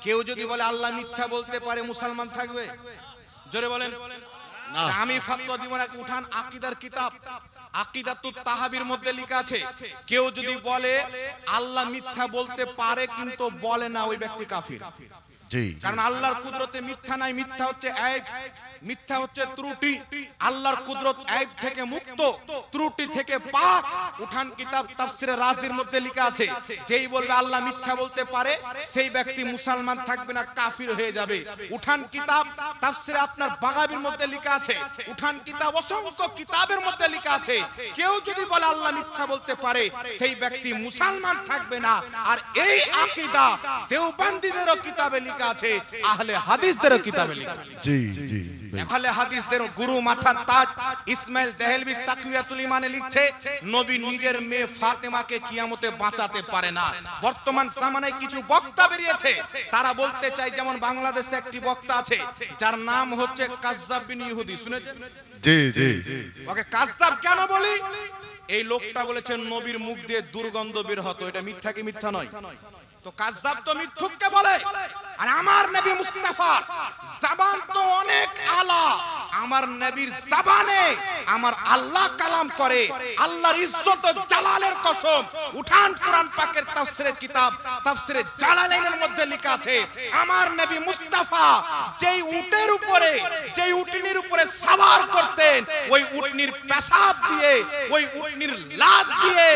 কেউ যদি বলে আল্লাহ মিথ্যা বলতে পারে মুসলমান থাকবে? জোরে বলেন। আমি ফতোয়া দিব না। উঠান আকীদার কিতাব, আকীদাতুত তাহাবীর মধ্যে লেখা আছে, কেউ যদি বলে আল্লাহ মিথ্যা বলতে পারে কিন্তু বলে না, ওই ব্যক্তি কাফির। জি, কারণ আল্লাহর কুদরতে মিথ্যা নাই। মিথ্যা হচ্ছে আইব, মিথ্যা হচ্ছে ত্রুটি। আল্লাহর কুদরত আইব থেকে মুক্ত, ত্রুটি থেকে পাক। উঠান কিতাব তাফসিরে রাজির মধ্যে লেখা আছে, যেই বলবে আল্লাহ মিথ্যা বলতে পারে সেই ব্যক্তি মুসলমান থাকবে না, কাফির হয়ে যাবে। উঠান কিতাব তাফসিরে আপনার বাগাবীর মধ্যে লেখা আছে, উঠান কিতাব অসংখ্য কিতাবের মধ্যে লেখা আছে, কেউ যদি বলে আল্লাহ মিথ্যা বলতে পারে সেই ব্যক্তি মুসলমান থাকবে না। আর এই আকীদা দেওবন্দীদেরও কিতাবে লেখা আছে, আহলে হাদিসদেরও কিতাবে লেখা আছে। জি জি, আহলে হাদিসদের গুরু মাথার তাজ ইসমাইল দেহলভী তাকওয়াতুল ঈমানে লিখছে, নবী নিজের মেয়ে ফাতেমাকে কিয়ামতে বাঁচাতে পারে না। বর্তমান জামানায় কিছু বক্তা বেরিয়েছে, তারা বলতে চায়, যেমন বাংলাদেশে একটি বক্তা আছে যার নাম হচ্ছে কাজ্জাব বিন ইহুদি, শুনেছেন? জি জি। ওকে কাজ্জাব কেন বলি? এই লোকটা বলেছেন নবীর মুখ দিয়ে দুর্গন্ধ বের হতো। এটা মিথ্যা কি মিথ্যা নয়? তো কাজ্জাব তো মিথ্যুককে বলে। আর আমার নবী মুস্তাফার জবান তো অনেক আলা, আমার নবীর জবানে আমার আল্লাহ কালাম করে। আল্লাহর ইজ্জত ও জালালের কসম, উঠান কোরআন পাকের তাফসীরের কিতাব তাফসীরে জালালাইনের মধ্যে লেখা আছে, আমার নবী মুস্তাফা যেই উটের উপরে, যেই উটনির উপরে সওয়ার করতেন, ওই উটনির পেশাব দিয়ে, ওই উটনির লাত দিয়ে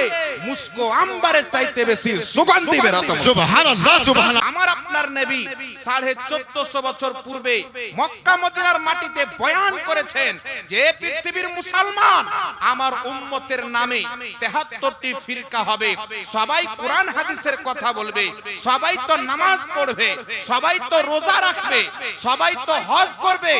মুস্কো আম্বারের চাইতে বেশি সুগন্ধি বের হতো। সুবহানাল্লাহ সুবহানাল্লাহ। আমার আপনার নবী 1450 বছর পূর্বে মক্কা মদিনার মাটিতে বয়ান করেছেন যে পৃথিবীর মুসলমান আমার উম্মতের নামে 73টি ফিরকা হবে, সবাই কোরআন হাদিসের কথা বলবে, সবাই তো নামাজ পড়বে, সবাই তো রোজা রাখবে, সবাই তো হজ করবে,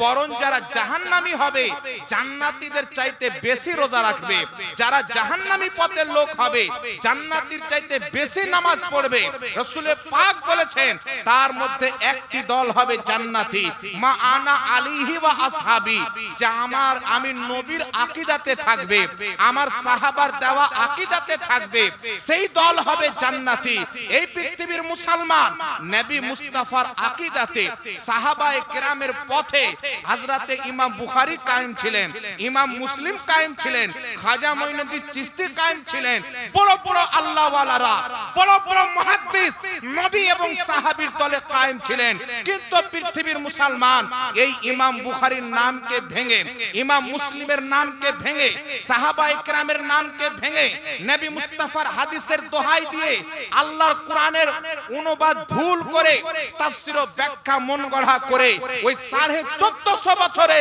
বরং যারা জাহান্নামী হবে জান্নাতীদের চাইতে বেশি রোজা রাখবে, যারা জাহান্নামী পথের লোক হবে জান্নাতীর চাইতে বেশি নামাজ পড়বে। রাসূল পাক বলেছেন তার মধ্যে একটি দল হবে জান্নাতি, মা আনা আলাইহি ওয়া আসহাবি, যা আমার আমি নবীর আকীদাতে থাকবে, আমার সাহাবার দেওয়া আকীদাতে থাকবে, সেই দল হবে জান্নাতি। এই পৃথিবীর মুসলমান নবী মুস্তাফার আকীদাতে, সাহাবায়ে কেরামের পথে হযরতে ইমাম বুখারী কায়েম ছিলেন, ইমাম মুসলিম কায়েম ছিলেন, খাজা মঈনুদ্দিন চিশতি কায়েম ছিলেন, বড় বড় আল্লাহ ওয়ালারা, বড় বড় মুহাদ্দিস নবী এবং সাহাবীর দলে কায়েম ছিলেন। কিন্তু পৃথিবীর মুসলমান এই ইমাম বুখারীর নামকে ভেঙে, ইমাম মুসলিমের নামকে ভেঙে, সাহাবায়ে কেরামের নামকে ভেঙে, নবী মুস্তাফার হাদিসের দোহাই দিয়ে আল্লাহর কোরআনের অনুবাদ ভুল করে, তাফসীর ও ব্যাখ্যা মনগড়া করে, ওই 1450 বছরে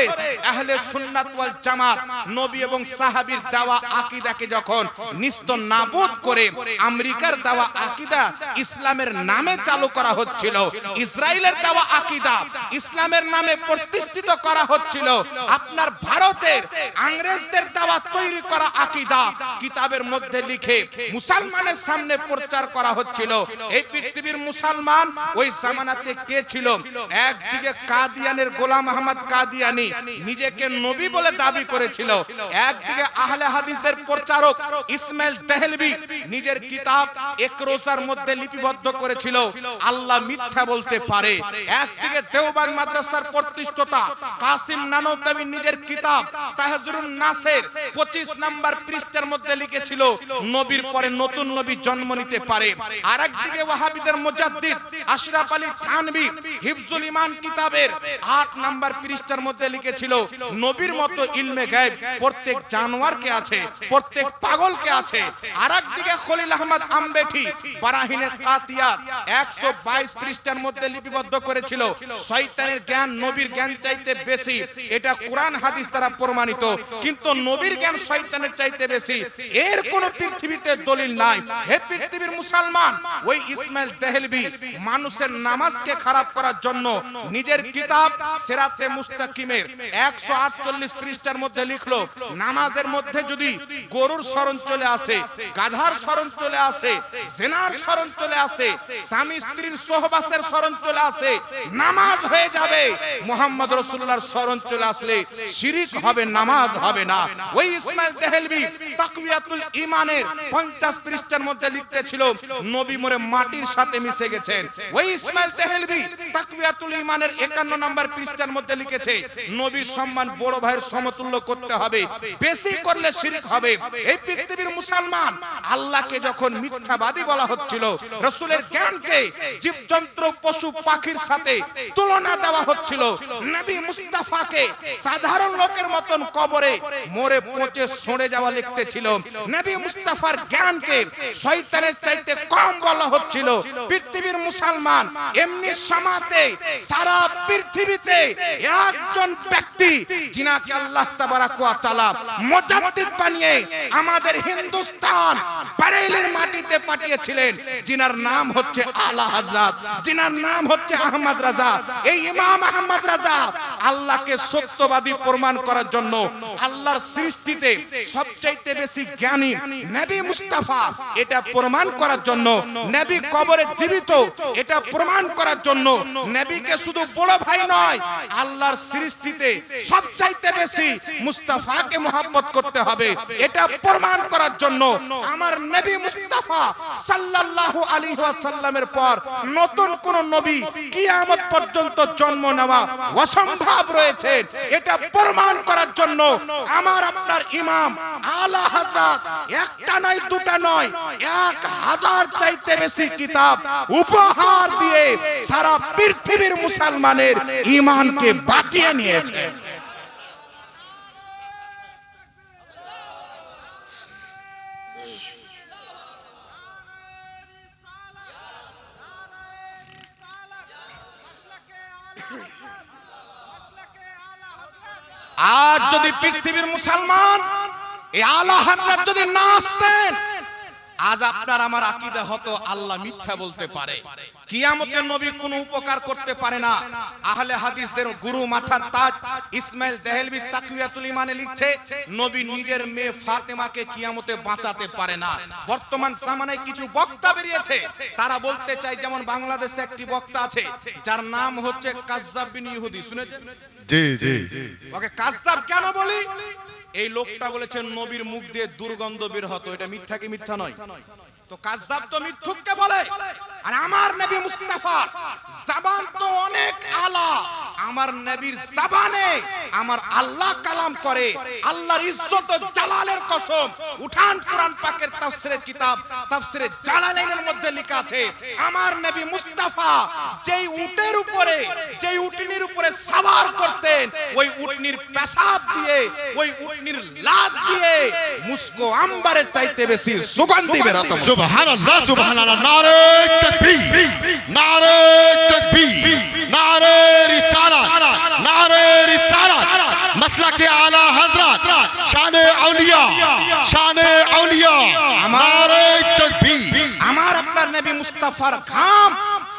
আহলে সুন্নাত ওয়াল জামাত নবী এবং সাহাবীর দেওয়া আকীদাকে যখন নিস্ত নাবুদ করে আমেরিকার দেওয়া আকীদা ইসলামের নামে চালু করা হচ্ছিল, ইসরায়েলের দেওয়া আকীদা ইসলামের নামে প্রতিষ্ঠিত করা হচ্ছিল, আপনার ভারতের ইংরেজদের দেওয়া তৈরি করা আকীদা কিতাবের মধ্যে লিখে মুসলমানের সামনে প্রচার করা হচ্ছিল। এই পৃথিবীর মুসলমান ওই জামানাতে কে ছিল? একদিকে কাদিয়ানের গোলাম আহমদ কাদিয়ানি নিজেকে নবী বলে দাবি করেছিল, একদিকে আহলে হাদিসদের প্রচারক ইসমাইল দেহলভী নিজের কিতাব একরোজার মধ্যে লিপিবদ্ধ করেছিল আল্লাহ মিথ্যা বলতে পারে, একদিকে দেওবন্দ মাদ্রাসার প্রতিষ্ঠাতা কাসিম নানতাবী নিজের কিতাব তাহজুরুন নাসের 25 নম্বর পৃষ্ঠার মধ্যে লিখেছিল নবীর পরে নতুন নবী জন্ম নিতে পারে, আর একদিকে ওয়াহাবিদের মুজাদ্দিদ আশরাফ আলী থানভী হিফজুল ঈমান কিতাবের 8 নম্বর পৃষ্ঠার মধ্যে লিখেছিল নবীর মতো ইলমে গায়ব প্রত্যেক জানোয়ারকে আছে, প্রত্যেক পাগলকে আছে। আর একদিকে খলিল আহমদ আম্বেঠি বারাহিনে কাতিয়াত 122 পৃষ্ঠার মধ্যে লিপিবদ্ধ করেছিল শয়তানের জ্ঞান নবীর জ্ঞান চাইতে বেশি, এটা কোরআন হাদিস দ্বারা প্রমাণিত, কিন্তু নবীর জ্ঞান শয়তানের চাইতে বেশি, এর কোন পৃথিবীতে দলিল নাই। হে পৃথিবীর মুসলমান, ওই ইসমাইল দেহলভী মানুষের নামাজকে খারাপ করার জন্য নিজের কিতাব সিরাতে মুস্তাকিমের 148 পৃষ্ঠার মধ্যে লিখলো নামাজের মধ্যে যদি গরুর শরণ চলে আসে, গাধার শরণ চলে আসে, জিনার শরণ চলে আসে, স্বামী স্ত্রীর সহবাসের শরণ চলে আসে, নামাজ হয়ে যাবে। মুহাম্মদ রাসূলুল্লাহর শরণ চলে আসলে শিরক হবে, নামাজ হবে না। ওই ইসমাইল দেহলভী তাকওয়াতুল ঈমানের 50 পৃষ্ঠার মধ্যে লিখতেছিল নবী মরে মাটির সাথে মিশে গেছেন। ওই ইসমাইল দেহলভী তাকওয়াতুল ঈমানের 51 নম্বর পৃষ্ঠার মধ্যে লিখেছে নবীর সম্মান বড় ভাইয়ের সমতুল্য করতে হবে, বেশি করলে শিরক হবে। এই পৃথিবীর মুসলমান আল্লাহকে যখন মিথ্যাবাদী বলা হচ্ছিল, রাসূলের জ্ঞানকে জীবজন্তু পশু পাখির সাথে তুলনা দেওয়া হচ্ছিল, নবী মুস্তাফাকে সাধারণ লোকের মতন কবরে মরে পচে সড়ে যাওয়া লিখতেছিল, নবী মুস্তাফার জ্ঞানকে শয়তানের চাইতে কম বলা হচ্ছিল। পৃথিবীর মুসলমান এমনি সমাতে সারা পৃথিবীতে একজন ব্যক্তি যিনাকে আল্লাহ তাবারাক ওয়া তাআলা মুজাদ্দিদ বানিয়ে আমাদের হিন্দুস্তান বারেলির মাটিতে পাঠিয়েছিলেন, যিনার নাম হচ্ছে আলা হযরত, যিনার নাম হচ্ছে আহমদ রাজা। এই ইমাম আহমদ রাজা আল্লাহকে সত্যবাদী প্রমাণ করার জন্য, আল্লাহর সৃষ্টিতে সবচাইতে বেশি জ্ঞানী নবী মুস্তাফা এটা প্রমাণ করার জন্য, নবী কবরে জীবিত এটা প্রমাণ করার জন্য, নবীকে শুধু বড় ভাই নয় আল্লাহর সৃষ্টিতে সবচাইতে বেশি মুস্তাফাকে মহব্বত করতে হবে এটা প্রমাণ করার জন্য আমার নবী মুস্তাফা সাল্লাল্লাহু আলাইহি ওয়াসাল্লামের পর নতুন কোন নবী কিয়ামত পর্যন্ত জন্ম নেওয়া অসম্ভব রয়েছে এটা প্রমাণ করার জন্য আমার আপনার ইমাম আলা হযরত একটা নয় দুটা নয় 1000 চাইতে বেশি কিতাব উপহার দিয়ে সারা পৃথিবীর মুসলমানের ঈমানকে বাঁচিয়ে নিয়েছে। আজ যদি পৃথিবীর মুসলমান এই আলা হযরত যদি না আসতেন, আজ আপনার আমার আকীদা হতো আল্লাহ মিথ্যা বলতে পারে, কিয়ামতের নবী কোনো উপকার করতে পারে না। আহলে হাদিসদের গুরু মাথার তাজ ইসমাইল দেহলভী তাকওয়াতুল ঈমানে লিখছে নবী নিজের মেয়ে ফাতেমাকে কিয়ামতে বাঁচাতে পারে না। বর্তমান জামানায় কিছু বক্তা বেরিয়েছে, তারা বলতে চায়, যেমন বাংলাদেশে একটি বক্তা আছে যার নাম হচ্ছে কাজ্জাব বিন ইহুদি, শুনেছেন? জি জি। ওকে কাজ্জাব কেন বলি? এই লোকটা বলেছেন নবীর মুখ দিয়ে দুর্গন্ধ বের হতো, এটা মিথ্যা কি মিথ্যা নয়? তো কাজ্জাব তো মিথ্যুককে বলে। আর আমার নবী মুস্তাফা জবান তো অনেক আলা, আমার নবীর জবানে আমার আল্লাহ কালাম করে, আল্লাহর ইজ্জত ও জালালের কসম। উঠান কোরআন পাকের তাফসীরের কিতাব তাফসীরে জালালাইনের মধ্যে লেখা আছে আমার নবী মুস্তাফা যেই উটের উপরে, যেই উটনির উপরে সওয়ার করতেন, ওই উটনির পেশাব দিয়ে, ওই উটনির লাত দিয়ে মুস্কো আম্বারের চাইতে বেশি সুগন্ধি বের হতো। সুবহানাল্লাহ সুবহানাল্লাহ। নারে তাকবীর, নারে তাকবীর, নারে রিসালাত, নারে রিসালাত। মাসলাকে আলা হযরত, শানে আউলিয়া, শানে আউলিয়া। নারে তাকবীর। আমার আপনার নবী মুস্তাফার ঘাম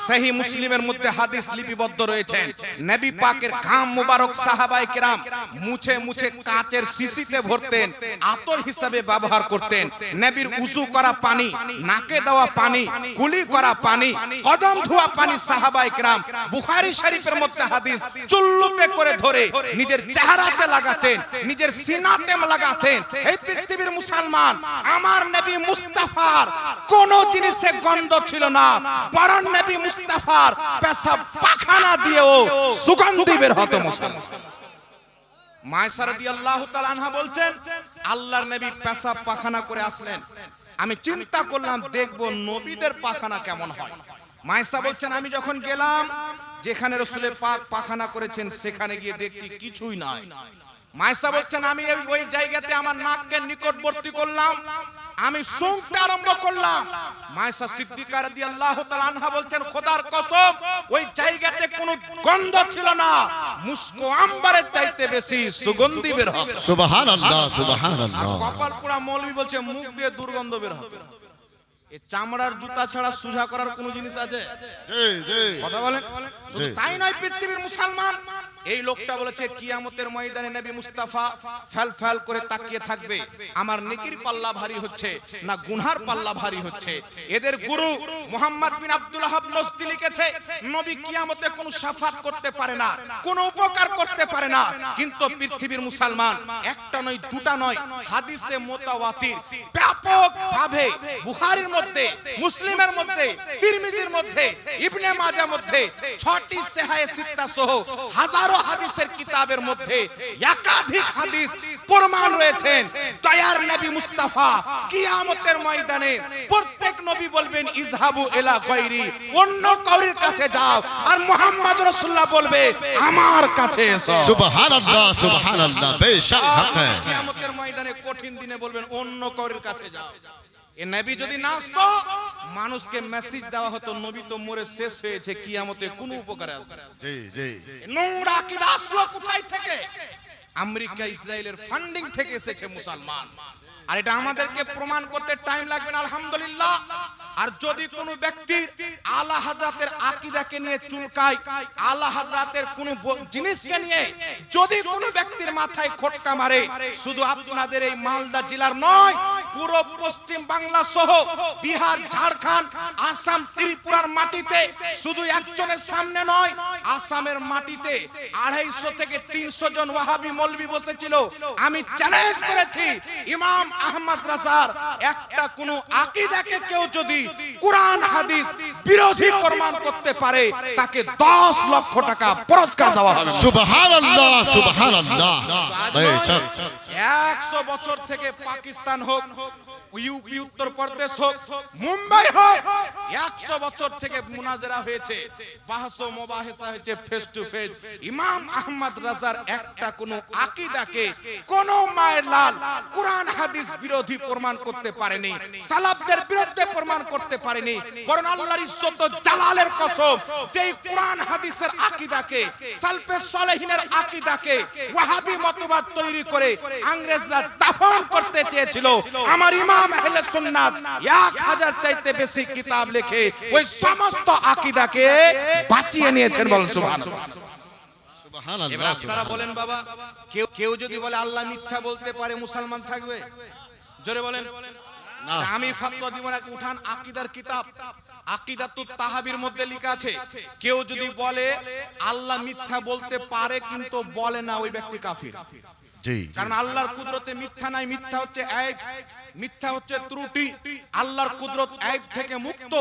সহি মুসলিমের মধ্যে হাদিস লিপিবদ্ধ রয়েছেন, নবী পাকের ঘাম মুবারক সাহাবায়ে কেরাম মুছে মুছে কাচের শিশিতে ভরতেন, আতর হিসাবে ব্যবহার করতেন। নবীর উযু করা পানি, নাকে দেওয়া পানি, কুলি করা পানি, কদম ধোয়া পানি সাহাবায়ে কেরাম বুখারী শরীফের মধ্যে হাদিস চুল্লুতে করে ধরে নিজের চেহারাতে লাগাতেন, নিজের সিনাতে লাগাতেন। এই পৃথিবীর মুসলমান আমার নবী মুস্তাফার কোন জিনিসে গন্ধ ছিল না, বরং নবী মুস্তাফার পেশাব পাখানা দিয়েও সুগন্ধি বের হতো। মুসলমান মায়েশা রাদিয়াল্লাহু তাআলা আনহা বলছেন আল্লাহর নবী পেশাব পাখানা করে আসলেন, আমি চিন্তা করলাম দেখব নবীদের পাখানা কেমন হয়। মায়েশা বলছেন আমি যখন গেলাম যেখানে রাসূল পাক পাখানা করেছেন সেখানে গিয়ে দেখছি কিছুই নাই। মায়েশা বলছেন আমি ওই জায়গাতে আমার নাককে নিকটবর্তী করলাম, আমি শুনতে আরম্ভ করলাম। মায়েশা সিদ্দিকা রাদিয়াল্লাহু তাআলা আনহা বলছেন খোদার কসম ওই জায়গাতে কোনো গন্ধ ছিল না, মুস্কো আম্বারের চাইতে বেশি সুগন্ধি বের হতো। সুবহানাল্লাহ সুবহানাল্লাহ। কপাল পোড়া মৌলভী বলছে মুখ দিয়ে দুর্গন্ধ বের হতো। এই চামড়ার জুতা ছাড়া সুজা করার কোনো জিনিস আছে? জি জি। কথা বলেন। তাই নয় পৃথিবীর মুসলমান এই লোকটা বলেছে কিয়ামতের ময়দানে নবী মুস্তাফা ফেল ফেল করে তাকিয়ে থাকবে, আমার নেকির পাল্লা ভারী হচ্ছে না গুনহার পাল্লা ভারী হচ্ছে। এদের গুরু মুহাম্মদ বিন আব্দুল ওয়াহাব নজদি লিখেছে নবী কিয়ামতে কোনো শাফাত করতে পারে না, কোনো উপকার করতে পারে না, কিন্তু পৃথিবীর মুসলমান একটা নয় দুটা নয় হাদিসে মুতাওয়াতির ব্যাপকভাবে বুখারীর মধ্যে, মুসলিমের মধ্যে, তিরমিজির মধ্যে, ইবনে মাজাহ মধ্যে, 6টি সহিহ সিত্তা সহ হাজারো হাদিসের কিতাবের মধ্যে একাধিক হাদিস প্রমাণ রয়েছেন দয়ার নবী মুস্তাফা কিয়ামতের ময়দানে প্রত্যেক নবী বলবেন ইযহাবু ইলা গায়রি, অন্য কাউরির কাছে যাও, আর মুহাম্মদ রাসূলুল্লাহ বলবে আমার কাছে এসো। সুবহানাল্লাহ সুবহানাল্লাহ, বেশক হক হ্যায়। কিয়ামতের ময়দানে কঠিন দিনে বলবেন অন্য কাউরির কাছে যাও। এ নবী যদি না আসতো মানুষকে মেসেজ দেওয়া হতো নবী তো মরে শেষ হয়েছে, কিয়ামতে কোনো উপকারে আসবে না। জি জি, নোংরা আকীদা আসলো কোথায় থেকে? আমেরিকা ইসরায়েলের ফান্ডিং থেকে এসেছে মুসলমান, আর এটা আমাদেরকে প্রমাণ করতে টাইম লাগবে না আলহামদুলিল্লাহ। আর যদি কোনো ব্যক্তির আলা হযরতের আকীদাকে নিয়ে চুলকায়, আলা হযরতের কোনো জিনিসকে নিয়ে যদি কোনো ব্যক্তির মাথায় খটকা মারে, শুধু আপনাদের এই মালদা জেলার নয় পুরো পশ্চিম বাংলা সহ বিহার, ঝাড়খণ্ড, আসাম, ত্রিপুরার মাটিতে শুধু একজনের সামনে নয়, আসামের মাটিতে 250 থেকে 300 জন ওয়াহাবি মৌলবি বসেছিল। আমি চ্যালেঞ্জ করেছি ইমাম আহমদ রাজার একটা কোন আকীদাকে কেউ যদি কুরআন হাদিস বিরোধী প্রমাণ করতে পারে তাকে 10 লক্ষ টাকা পুরস্কার দেওয়া হবে। সুবহানাল্লাহ সুবহানাল্লাহ, বেশক। 100 বছর থেকে পাকিস্তান হোক, ইউপি উত্তরপ্রদেশ হোক, মুম্বাই হোক, 100 বছর থেকে মুনাজারা হয়েছে, বাহস ও মুবাহিসা হয়েছে ফেস টু ফেস। ইমাম আহমদ রাজার একটা কোন আকীদাকে কোন মায়ের লাল কুরআন হাদিস বিরোধী প্রমাণ করতে পারেনি, সালাফদের বিরুদ্ধে প্রমাণ করতে পারেনি, বরং আল্লাহর ইজ্জত ও জালালের কসম যেই কুরআন হাদিসের আকীদাকে, সালফে সালেহিনের আকীদাকে ওয়াহাবি মতবাদ তৈরি করে ইংরেজরা দাফন করতে চেয়েছিল, আমার ইমাম আহলে সুন্নাত 1000 চাইতে বেশি কিতাব লিখে ওই সমস্ত আকীদাকে বাঁচিয়ে নিয়েছেন। বলেন সুবহানাল্লাহ। সুবহানাল্লাহ। আপনারা বলেন বাবা, কেউ যদি বলে আল্লাহ মিথ্যা বলতে পারে মুসলমান থাকবে? জোরে বলেন। না। আমি ফতোয়া দিব না, উঠান আকীদার কিতাব, আকীদাতুত তাহাবির মধ্যে লেখা আছে কেউ যদি বলে আল্লাহ মিথ্যা বলতে পারে কিন্তু বলে না, ওই ব্যক্তি কাফির। জি, কারণ আল্লাহর কুদরতে মিথ্যা নাই, মিথ্যা হচ্ছে আইব, মিথ্যা হচ্ছে ত্রুটি। আল্লাহর কুদরত আইব থেকে মুক্ত,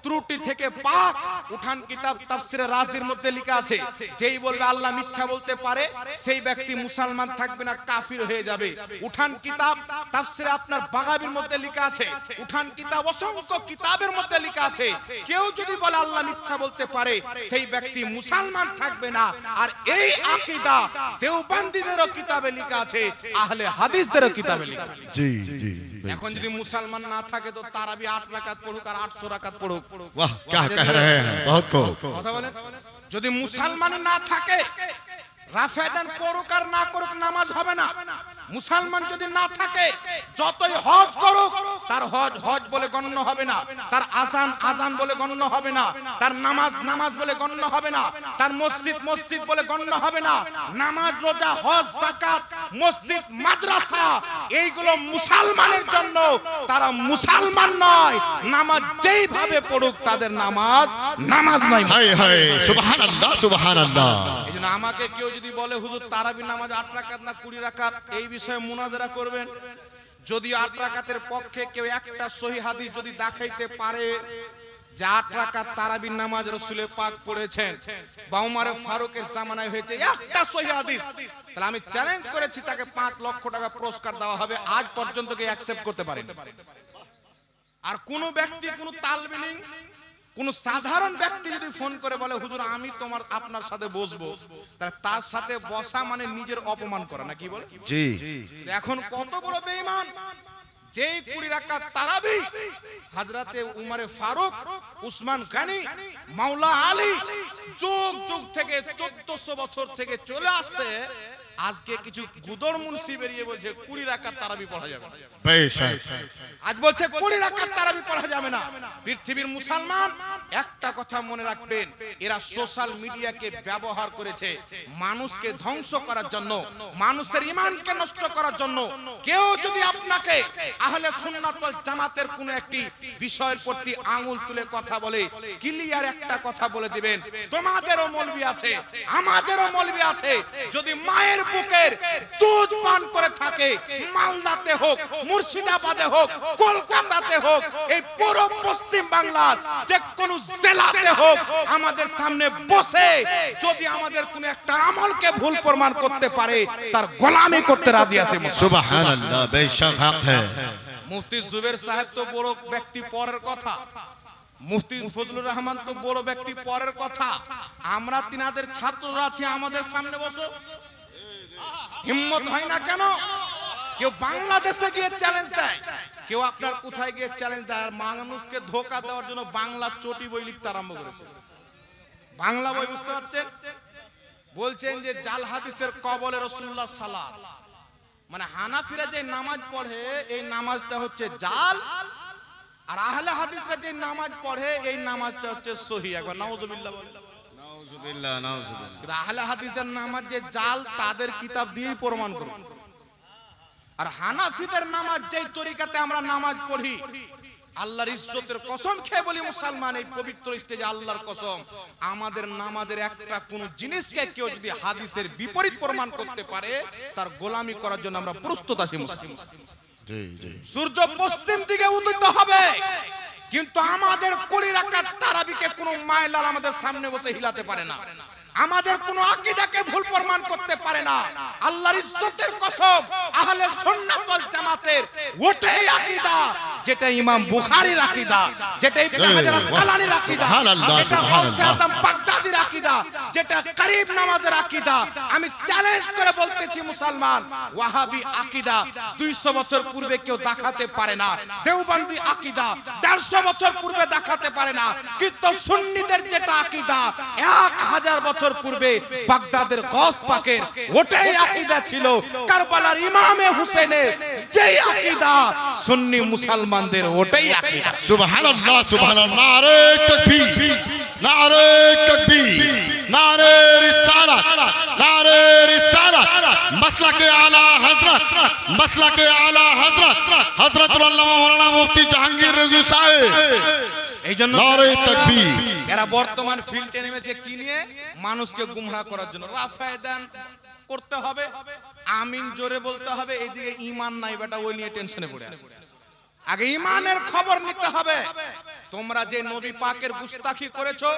ত্রুটি থেকে পাক। উঠান কিতাব তাফসিরে রাজির মধ্যে লেখা আছে যেই বলবে আল্লাহ মিথ্যা বলতে পারে সেই ব্যক্তি মুসলমান থাকবে না, কাফির হয়ে যাবে। উঠান কিতাব তাফসিরে আপনার বাগাবির মধ্যে লেখা আছে, উঠান কিতাব অসংখ্য কিতাবের মধ্যে লেখা আছে কেউ যদি বলে আল্লাহ মিথ্যা বলতে পারে সেই ব্যক্তি মুসলমান থাকবে না। আর এই আকীদা দেওবন্দীদেরও কিতাবে লেখা আছে, আহলে হাদিসদেরও কিতাবে লেখা আছে। জি জি। এখন যদি মুসলমান না থাকে তো তারাবি 8 রাকাত পড়ুক আর 800 রাকাত পড়ুক, वाह क्या कह रहे हैं, बहुत खूब। কথা বলেন। যদি মুসলমান না থাকে রাফেদান করুক আর না করুক নামাজ হবে না। মুসলমান যদি না থাকে যতই হজ করুক তার হজ হজ বলে গণ্য হবে না, তার আযান আযান বলে গণ্য হবে না, তার নামাজ নামাজ বলে গণ্য হবে না, তার মসজিদ মসজিদ বলে গণ্য হবে না। নামাজ, রোজা, হজ, যাকাত, মসজিদ, মাদ্রাসা এইগুলো মুসলমানের জন্য, তারা মুসলমান নয়। নামাজ যেইভাবে পড়ুক তাদের নামাজ নামাজ নয়। हाय हाय सुभान अल्लाह सुभान अल्लाह। এইজন্য আমাকে কেউ যদি বলে হুজুর তারাবি নামাজ 8 রাকাত না 20 রাকাত, এই বিষয়ে মুনাজারা করবেন। যদি 8 রাকাতের পক্ষে কেউ একটা সহিহ হাদিস যদি দেখাইতে পারে যে 8 রাকাত তারাবির নামাজ রাসূলে পাক পড়েছেন বা ওমর ফারুকের জামানায় হয়েছে একটা সহিহ হাদিস, তাহলে আমি চ্যালেঞ্জ করেছি তাকে 5 লক্ষ টাকা পুরস্কার দেওয়া হবে। আজ পর্যন্ত কেউ অ্যাকসেপ্ট করতে পারেনি। আর কোন ব্যক্তি, কোন তালবিলিং, কোন সাধারণ ব্যক্তি যদি ফোন করে বলে হুজুর আমি আপনার সাথে বসবো, তাহলে তার সাথে বসা মানে নিজের অপমান করা, না কি বলে? जी এখন কত বড় বেঈমান! যেই 20 রাকাত তারাবি হযরতে উমরে ফারুক, উসমান গনি, মাওলা আলী যুগ যুগ থেকে 1400 বছর থেকে চলে আসছে, আজকে কিছু গুদর মুন্সি বেরিয়ে বলছে 20 রাকাত তারাবি পড়া যাবে না। বেশক আজ বলছে 20 রাকাত তারাবি পড়া যাবে না। পৃথিবীর মুসলমান একটা কথা মনে রাখবেন, এরা সোশ্যাল মিডিয়াকে ব্যবহার করেছে মানুষকে ধ্বংস করার জন্য, মানুষের ঈমানকে নষ্ট করার জন্য। কেউ যদি আপনাকে আহলে সুন্নাত ওয়াল জামাতের কোন একটি বিষয়ের প্রতি আঙুল তুলে কথা বলে, ক্লিয়ার একটা কথা বলে দিবেন, তোমাদেরও মৌলবি আছে, আমাদেরও মৌলবি আছে। যদি মায়ের বুকের দুধ পান করে থাকে, মালদাতে হোক, মুর্শিদাবাদে হোক, কলকাতাতে হোক, এই পুরো পশ্চিম বাংলার যে কোনো জেলাতে হোক, আমাদের সামনে বসে যদি আমাদের কোন একটা আমলকে ভুল প্রমাণ করতে পারে, তার গোলামি করতে রাজি আছে। সুবহানাল্লাহ, বেশক হক হ্যায়। মুফতি জুবের সাহেব তো বড় ব্যক্তি, পরের কথা। মুফতি ফজলুর রহমান তো বড় ব্যক্তি, পরের কথা। আমরা তিনাদের ছাত্ররা আছি, আমাদের সামনে বসো। হিম্মত হয় না কেন? কেউ বাংলাদেশে গিয়ে চ্যালেঞ্জ দেয়, কেউ আপনার কোথায় গিয়ে চ্যালেঞ্জ দেয়, আর মানুষকে ধোঁকা দেওয়ার জন্য বাংলা চটি বই লিখতে আরম্ভ করেছে। বাংলা বই, বুঝতে পারছেন? বলছেন যে জাল হাদিসের কবলে রাসূলুল্লাহ সালাত, মানে হানাফিরা যে নামাজ পড়ে এই নামাজটা হচ্ছে জাল, আর আহলে হাদিসরা যে নামাজ পড়ে এই নামাজটা হচ্ছে সহিহ। একবার নাউজুবিল্লাহ বলেন। নাউজুবিল্লাহ, নাউজুবিল্লাহ। কিন্তু আহলে হাদিসদের নামাজ যে জাল, তাদের কিতাব দিয়েই প্রমাণ করব। আর হানাফিদের নামাজ যেই তরিকাতে আমরা নামাজ পড়ি, আল্লাহর ইজ্জতের কসম খেয়ে বলি মুসলমান, এই পবিত্র স্টেজে আল্লাহর কসম, আমাদের নামাজের একটা কোন জিনিসকে কেউ যদি হাদিসের বিপরীত প্রমাণ করতে পারে, তার গোলামি করার জন্য আমরা প্রস্তুত আছি মুসলিম। জি জি। সূর্য পশ্চিম দিকে উদিত হবে, কিন্তু আমাদের 20 রাকাত তারাবিকে কোনো মাইলাল আমাদের সামনে বসে হিলাতে পারে না, আমাদের কোন আকীদাকে ভুল প্রমাণ করতে পারে না। আল্লাহর ইজ্জতের কসম, আহলে সুন্নাত ওয়াল জামাতের ওটাই আকীদা যেটা ইমাম বুখারীর আকীদা, যেটা ইবনে হাজার আসকালানির আকীদা, যেটা গাউসে আযম বাগদাদির আকীদা, যেটা করিম নামাজের আকীদা। আমি চ্যালেঞ্জ করে বলতেছি মুসলমান, ওয়াহাবি আকীদা 200 বছর পূর্বে কেউ দেখাতে পারে না, দেওবন্দি আকীদা 150 বছর পূর্বে দেখাতে পারে না, কিন্তু সুন্নিদের যেটা আকীদা 1000 বছর পূর্বে বাগদাদের গাউস পাকের ওটাই আকীদা ছিল। কারবালার ইমামে হুসেনের যেই আকীদা, সুন্নি মুসলমানদের ওটাই আকীদা। সুবহানাল্লাহ, সুবহানাল্লাহ। নারে তাকবীর, নারে তাকবীর, নারে রিসালাত, নারে রিসালাত। মাসলাকে আলা হযরত, মাসলাকে আলা হযরত হযরতুল আল্লামা মাওলানা মুফতি জাহাঙ্গীর রেজভী সাহেব। এইজন্য নারে তাকবীর। এরা বর্তমান ফিল্ডে নেমেছে কি নিয়ে? মানুষকে গুমরাহ করার জন্য। রাফায়ে দান করতে হবে, আমিন জোরে বলতে হবে, এইদিকে ঈমান নাই বেটা, ওই নিয়ে টেনশনে পড়ে আছে। আগে ঈমানের খবর নিতে হবে। তোমরা যে নবী পাকের গুস্তাখি করেছো,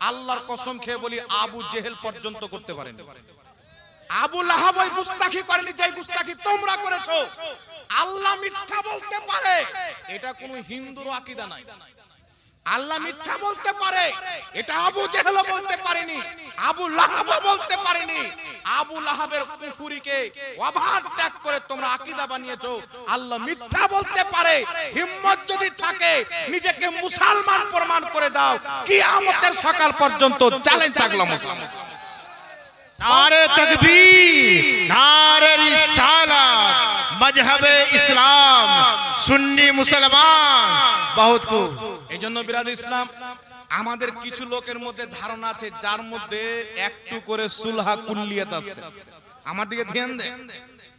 আল্লাহর কসম খেয়ে বলি আবু জেহেল পর্যন্ত করতে পারেনি। আবু লাহাব ওই গুস্তাখি করেনি যে গুস্তাখি তোমরা করেছো। আল্লাহ মিথ্যা বলতে পারে, এটা কোনো হিন্দুর আকীদা নাই। আল্লাহ মিথ্যা বলতে পারে, এটা আবু জেহেল বলতে পারেনি, আবু লাহাব বলতে পারেনি। আবু লাহাবের কুফরিকে ওভারটেক করে তোমরা আকীদা বানিয়েছো। আল্লাহ মিথ্যা বলতে পারে, হিম্মত যদি থাকে নিজেকে মুসলমান প্রমাণ করে দাও, কিয়ামতের সকাল পর্যন্ত চ্যালেঞ্জ থাকলো মুসলমান। नारे तकबीर, नारे रिसालत, मजहबे इस्लाम, सुन्नी मुसलमान। बहुत खूब। এই জন্য বিরাদ ইসলাম, আমাদের কিছু লোকের মধ্যে ধারণা আছে যার মধ্যে একটু করে সুলহা কুল্লিয়াত আছে। আমার দিকে ধ্যান দেন।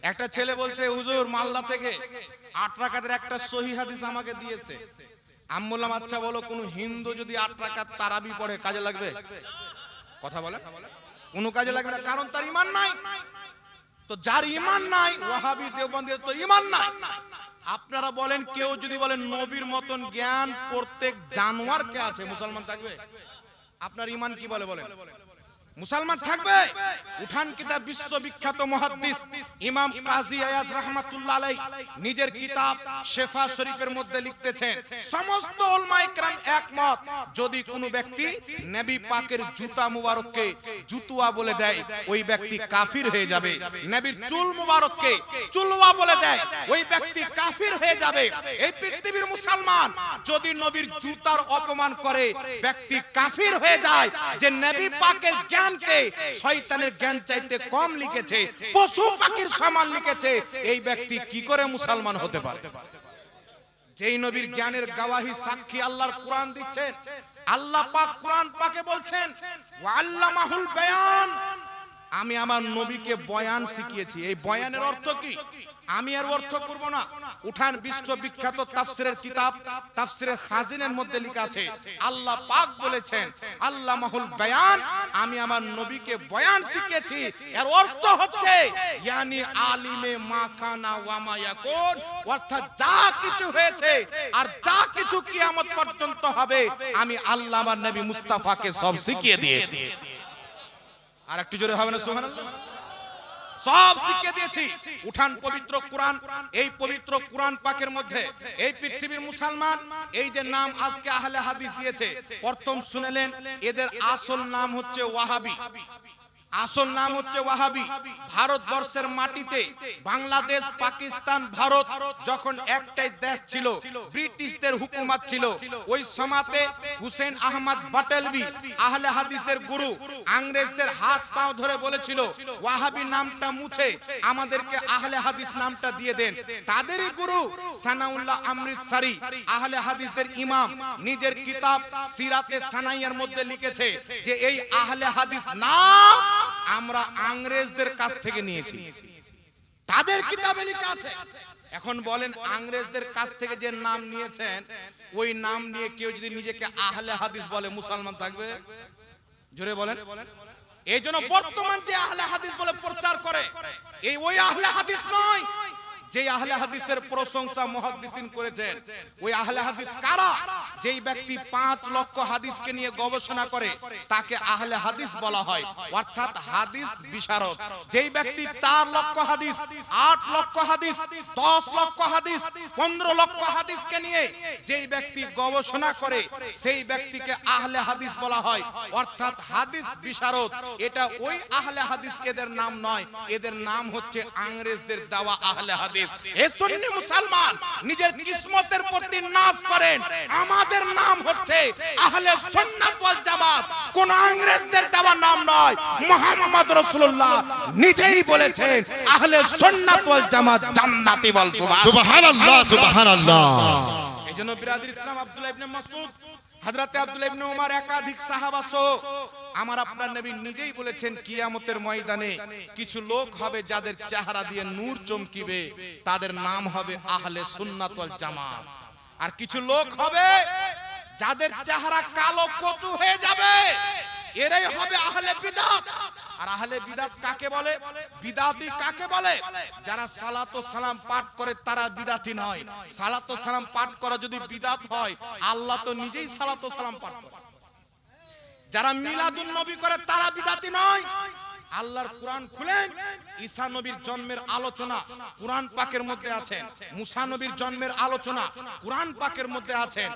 একটা ছেলে বলছে, হুজুর মালদা থেকে 8 রাকাতের একটা সহিহ হাদিস আমাকে দিয়েছে। আমি বললাম আচ্ছা বলো, কোন হিন্দু যদি 8 রাকাত তারাবি পড়ে কাজে লাগবে? কথা বলে কোনো কাজে লাগবে না, কারণ তার ঈমান নাই। তো যার ঈমান নাই, ওয়াহাবি দেওবন্দিদের তো ঈমান নাই। আপনারা বলেন, কেউ যদি বলেন নবীর মতন জ্ঞান প্রত্যেক জানোয়ারকে আছে, মুসলমান থাকবে? আপনার ঈমান কি বলে বলেন? মুসলমান থাকবে? উঠান কিতাব, বিশ্ববিখ্যাত মুহাদ্দিস ইমাম কাজী আয়াজ রাহমাতুল্লাহ আলাইহি নিজের কিতাব শেফা শরীফের মধ্যে লিখতেছেন, সমস্ত উলামায়ে কেরাম একমত, যদি কোনো ব্যক্তি নবী পাকের জুতা মুবারককে জুতুয়া বলে দেয়, ওই ব্যক্তি কাফির হয়ে যাবে। নবীর চুল মুবারককে চুলওয়া বলে দেয়, ওই ব্যক্তি কাফির হয়ে যাবে। এই পৃথিবীর মুসলমান যদি নবীর জুতার অপমান করে, ব্যক্তি কাফির হয়ে যায়। যে নবী পাকের জ্ঞান জ্ঞানকে শয়তানের জ্ঞান চাইতে কম লিখেছে, পশু পাখির সমান লিখেছে, এই ব্যক্তি কি করে মুসলমান হতে পারে? যেই নবীর জ্ঞানের গাওয়াহি সাক্ষী আল্লাহর কোরআন দিচ্ছেন, আল্লাহ পাক কোরআন পাকে বলছেন ওয়া আল্লামাহুল বায়ান, আমি আমার নবীকে বয়ান শিখিয়েছি। এই বয়ানের অর্থ কি? আমি এর অর্থ করব না। উঠান বিশ্ববিখ্যাত তাফসিরের কিতাব তাফসিরে খাজিনের মধ্যে লেখা আছে, আল্লাহ পাক বলেছেন আল্লামাহুল বায়ান, আমি আমার নবীকে বয়ান শিখিয়েছি। এর অর্থ হচ্ছে ইয়ানি আলিমে মা কানা ওয়া মা ইয়াকুন, অর্থাৎ যা কিছু হয়েছে আর যা কিছু কিয়ামত পর্যন্ত হবে আমি আল্লাহ আমার নবী মুস্তাফাকে সব শিখিয়ে দিয়েছি। আর একটু জোরে হবে না সুবহানাল্লাহ? সব শিখিয়ে দিয়েছি। উঠান পবিত্র কোরআন, এই পবিত্র কোরআন পাকের মধ্যে এই পৃথিবীর মুসলমান এই যে নাম আজকে আহলে হাদিস দিয়েছে, প্রথম শুনলেন এদের আসল নাম হচ্ছে ওয়াহাবি। আসল নাম হচ্ছে ওয়াহাবি। ভারতবর্ষের মাটিতে বাংলাদেশ, পাকিস্তান, ভারত যখন একটাই দেশ ছিল, ব্রিটিশদের হুকুমত ছিল, ওই সময়তে হুসেন আহমদ বাটালভি আহলে হাদিসদের গুরু ইংরেজদের হাত পাও ধরে বলেছিল ওয়াহাবি নামটা মুছে আমাদেরকে আহলে হাদিস নামটা দিয়ে দেন। তাদেরই গুরু সানাউল্লাহ অমৃতসরি আহলে হাদিসদের ইমাম নিজের কিতাব সিরাতে সানাইয়ার মধ্যে লিখেছে যে এই আহলে হাদিস নাম আমরা ইংরেজদের কাছ থেকে নিয়েছি, তাদের কিতাবে লেখা আছে। এখন বলেন ইংরেজদের কাছ থেকে যে নাম নিয়েছেন, ওই নাম নিয়ে কেউ যদি নিজেকে আহলে হাদিস বলে মুসলমান থাকবে? জোরে বলেন। এই জন্য বর্তমান যে আহলে হাদিস বলে প্রচার করে, এই ওই আহলে হাদিস নয়। যে আহলে হাদিসের প্রশংসা মুহাদ্দিসিন করেছেন, ওই আহলে হাদিস কারা? যেই ব্যক্তি 5 লক্ষ হাদিসকে নিয়ে গবেষণা করে তাকে আহলে হাদিস বলা হয়, অর্থাৎ হাদিস বিশারদ। যেই ব্যক্তি 4 লক্ষ হাদিস, 8 লক্ষ হাদিস, 10 লক্ষ হাদিস, 15 লক্ষ হাদিসকে নিয়ে যেই ব্যক্তি গবেষণা করে সেই ব্যক্তিকে আহলে হাদিস বলা হয়, অর্থাৎ হাদিস বিশারদ। এটা ওই আহলে হাদিস, এদের নাম নয়, এদের নাম হচ্ছে ইংরেজদের দেওয়া আহলে হাদিস। এই সুন্নি মুসলমান নিজের কিসমতের প্রতি নাজ করেন, আমাদের নাম হচ্ছে আহলে সুন্নাত ওয়াল জামাত, কোন ইংরেজদের দেওয়া নাম নয়। মুহাম্মদ রাসূলুল্লাহ নিজেই বলেছেন আহলে সুন্নাত ওয়াল জামাত জান্নাতি বল সুবহানাল্লাহ সুবহানাল্লাহ। এইজন্য বিরাদর ইসলাম আব্দুল্লাহ ইবনে মাসউদ, হযরত আব্দুল্লাহ ইবনে ওমর, একাধিক সাহাবা সহ আমার আপনার নবী নিজেই বলেছেন কিয়ামতের ময়দানে কিছু লোক হবে যাদের চেহারা দিয়ে নূর চমকিবে, তাদের নাম হবে আহলে সুন্নাত ওয়াল জামাত। আর কিছু লোক হবে যাদের চেহারা কালো কচু হয়ে যাবে, এরাই হবে আহলে বিদআত। আর আহলে বিদআত কাকে বলে? বিদআতি কাকে বলে? যারা সালাত ও সালাম পাঠ করে তারা বিদআতি নয়। সালাত ও সালাম পাঠ করা যদি বিদআত হয়, আল্লাহ তো নিজেই সালাত ও সালাম পাঠ করে। যারা মিলাদুন নবী করে তারা বিদআতি নয়। আল্লাহর কোরআন খুলেন, ঈসা নবীর জন্মের আলোচনা কোরআন পাকের মধ্যে আছেন, মুসা নবীর জন্মের আলোচনা কোরআন পাকের মধ্যে আছেন,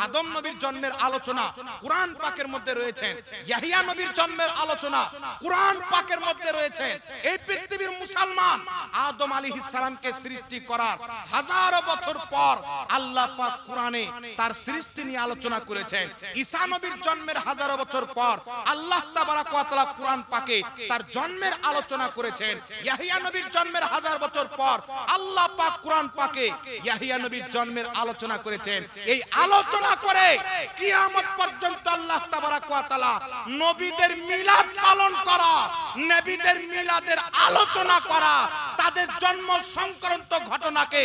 আদম নবীর জন্মের আলোচনা কোরআন পাকের মধ্যে রয়েছেন, ইয়াহিয়া নবীর জন্মের আলোচনা কোরআন পাকের মধ্যে রয়েছেন। এই পৃথিবীর মুসলমান আদম আলাইহিস সালামকে সৃষ্টি করার হাজারো বছর পর আল্লাহ পাক কোরআনে তার সৃষ্টি নিয়ে আলোচনা করেছেন। ঈসা নবীর জন্মের হাজারো বছর পর আল্লাহ তাবারাক ওয়া তাআলা কোরআন পাকে তার জন্মের আলোচনা করেছেন। ইয়াহিয়া নবীর জন্মের হাজার বছর পর আল্লাহ পাক কোরআন পাকে ইয়াহিয়া নবীর জন্মের আলোচনা করেছেন। এই আলোচনা করে কিয়ামত পর্যন্ত আল্লাহ তাবারাক ওয়া তাআলা নবীদের মিলাদ পালন করা, নবীদের মিলাদের আলোচনা করা, তাদের জন্ম সংক্রান্ত ঘটনাকে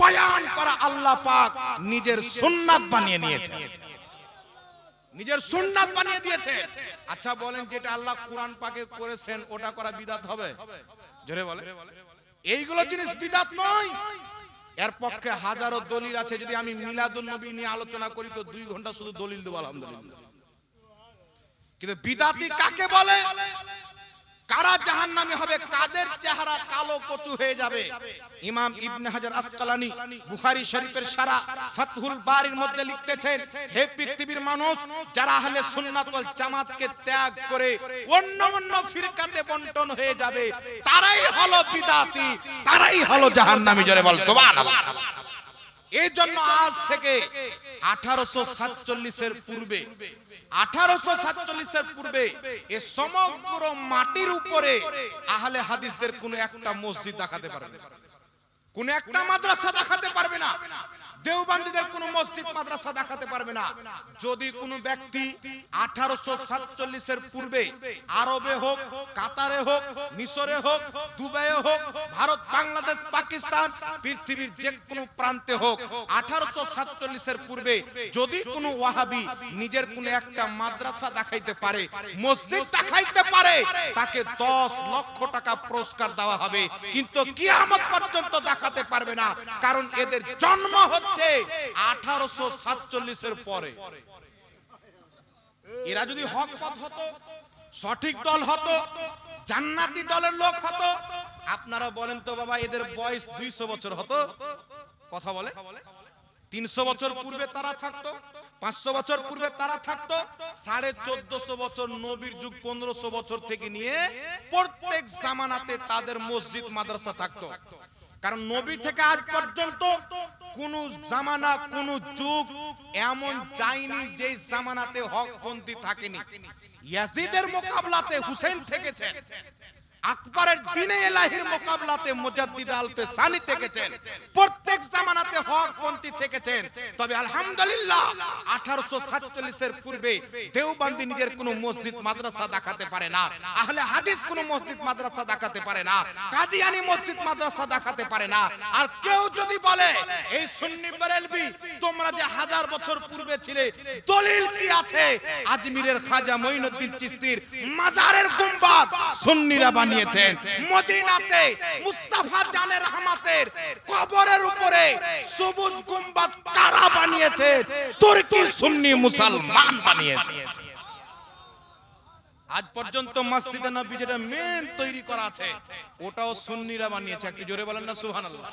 বয়ান করা আল্লাহ পাক নিজের সুন্নাত বানিয়ে নিয়েছেন, নিজের সুন্নাত বানিয়ে দিয়েছে। আচ্ছা বলেন, যেটা আল্লাহ কোরআন পাকে করেছেন ওটা করা বিদআত হবে? জোরে বলেন। এইগুলো জিনিস বিদআত নয়। এর পক্ষে হাজারো দলিল আছে। যদি আমি মিলাদুন নবী নিয়ে আলোচনা করি তো 2 ঘন্টা শুধু দলিল দেব আলহামদুলিল্লাহ। কিন্তু বিদআতি কাকে বলে? কারা জাহান্নামী হবে, কাদের চেহারা কালো কচু হয়ে যাবে? ইমাম ইবনে হাজার আসকালানী বুখারী শরীফের শারা ফাতহুল বারির মধ্যে লিখতেছেন, হে পৃথিবীর মানুষ, যারা আহলে সুন্নাত ওয়াল জামাতকে ত্যাগ করে অন্য অন্য ফিরকাতে বন্টন হয়ে যাবে, তারাই হলো বিদআতি, তারাই হলো জাহান্নামী। জোরে বল সুবহানাল্লাহ। এই জন্য আজ থেকে 1847 এর পূর্বে 1847 এর পূর্বে এই সমগ্র মাটির উপরে আহলে হাদিসদের কোনো একটা মসজিদ দেখাতে পারবে না, কোনো একটা মাদ্রাসা দেখাতে পারবে না, দেওবন্দীদের কোনো মসজিদ মাদ্রাসা দেখাতে পারবে না। যদি কোনো ব্যক্তি 1847 এর পূর্বে আরবে হোক, কাতারে হোক, মিশরে হোক, দুবাইয়ে হোক, ভারত, বাংলাদেশ, পাকিস্তান, পৃথিবীর যে কোনো প্রান্তে হোক, 1847 এর পূর্বে যদি কোনো ওয়াহাবি নিজের কোনো একটা মাদ্রাসা দেখাইতে পারে, মসজিদ দেখাইতে পারে, তাকে 10 লক্ষ টাকা পুরস্কার দেওয়া হবে, কিন্তু কিয়ামত পর্যন্ত দেখাতে পারবে না, কারণ এদের জন্ম হচ্ছে 1847 এর পরে। এরা যদি হক পথ হতো, সঠিক দল হতো, জান্নাতি দলের লোক হতো, আপনারা বলেন তো বাবা এদের বয়স 200 বছর হতো? কথা বলে 300 বছর পূর্বে তারা থাকতো, 500 বছর পূর্বে তারা থাকতো, 1450 বছর নবীর যুগ, 1500 বছর থেকে নিয়ে প্রত্যেক জামানাতে তাদের মসজিদ মাদ্রাসা থাকতো। কারণ নবী থেকে আজ পর্যন্ত কোন জামানা, কোন যুগ এমন যায়নি যে জামানাতে হকপন্থী থাকেনি। ইয়াজিদের মোকাবলাতে হুসেন থেকেছেন, আকবরের দিনে এলাহির মোকাবলাতে মুজাদ্দিদ আল-পেসানি থেকেছেন, প্রত্যেক জামানাতে হকপন্থী থেকেছেন। তবে আলহামদুলিল্লাহ 1847 এর পূর্বে দেওবন্দি নিজের কোনো মসজিদ মাদ্রাসা দেখাতে পারে না, আহলে হাদিস কোনো মসজিদ মাদ্রাসা দেখাতে পারে না, কাদিয়ানি মসজিদ মাদ্রাসা দেখাতে পারে না। আর কেউ যদি বলে এই সুন্নি বেরেলভি তোমরা যে 1000 বছর পূর্বে ছিলে, দলিল কি আছে? আজমিরের খাজা মঈনুদ্দিন চিশতির মাজারের গুম্বাদ সুন্নিরা বানিয়েছেন, মদিনাতে মুস্তাফা জানে রহমাতের কবরের উপরে সবুজ গুম্বাদ কারা বানিয়েছে? তুর্কি সুন্নি মুসলমান বানিয়েছে। আজ পর্যন্ত মসজিদে নবী যেটা মেন তৈরি করা আছে ওটাও সুন্নিরা বানিয়েছে। একটু জোরে বলেন না সুবহানাল্লাহ।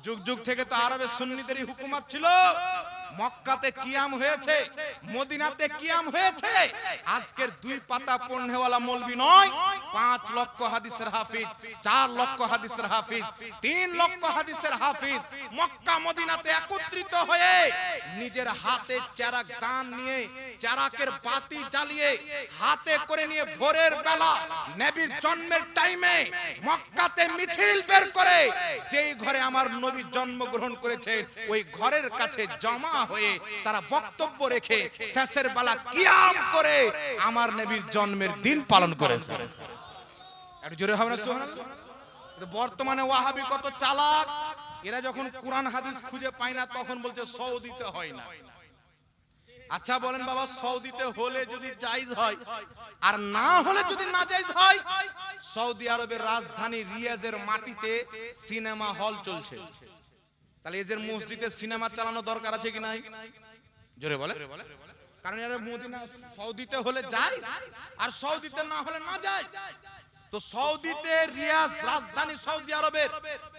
যুগ যুগ থেকে তো আরবে সুন্নিদেরই হুকুমত ছিল। মক্কাতে কিয়াম হয়েছে, মদিনাতে কিয়াম হয়েছে। আজকের 2 পাতা পড়নেওয়ালা মৌলবি নয়, 5 লক্ষ হাদিসের হাফিজ, 4 লক্ষ হাদিসের হাফিজ, 3 লক্ষ হাদিসের হাফিজ মক্কা মদিনাতে একত্রিত হয়ে নিজের হাতে চেরাক দান নিয়ে, চেরাকের বাতি জ্বালিয়ে হাতে করে নিয়ে ভোরের বেলা নবীর জন্মের টাইমে মক্কাতে মিছিল বের করে যেই ঘরে আমার নবী জন্মগ্রহণ করেছেন ওই ঘরের কাছে জমা হয়ে তারা বক্তব্য রেখে শেষের বেলা কিয়াম করে আমার নবীর জন্মের দিন পালন করেছে। একটু জোরে হবে না সুবহানাল্লাহ। বর্তমানে ওয়াহাবি কত চালাক, এরা যখন কোরআন হাদিস খুঁজে পায় না তখন বলছে সৌদিতে হয় না। আচ্ছা বলেন বাবা, সৌদিতে হলে যদি জায়েজ হয় আর না হলে যদি না জায়েজ হয়, সৌদি আরবের রাজধানী রিয়াজের মাটিতে সিনেমা হল চলছে, তাহলে এদের মসজিদে সিনেমা চালানো দরকার আছে কি নাই? জোরে বলে। কারণ এরা মদিনা সৌদিতে হলে জায়েজ আর সৌদিতে না হলে না জায়েজ। তো সৌদিতে রিয়াজ রাজধানী সৌদি আরবের,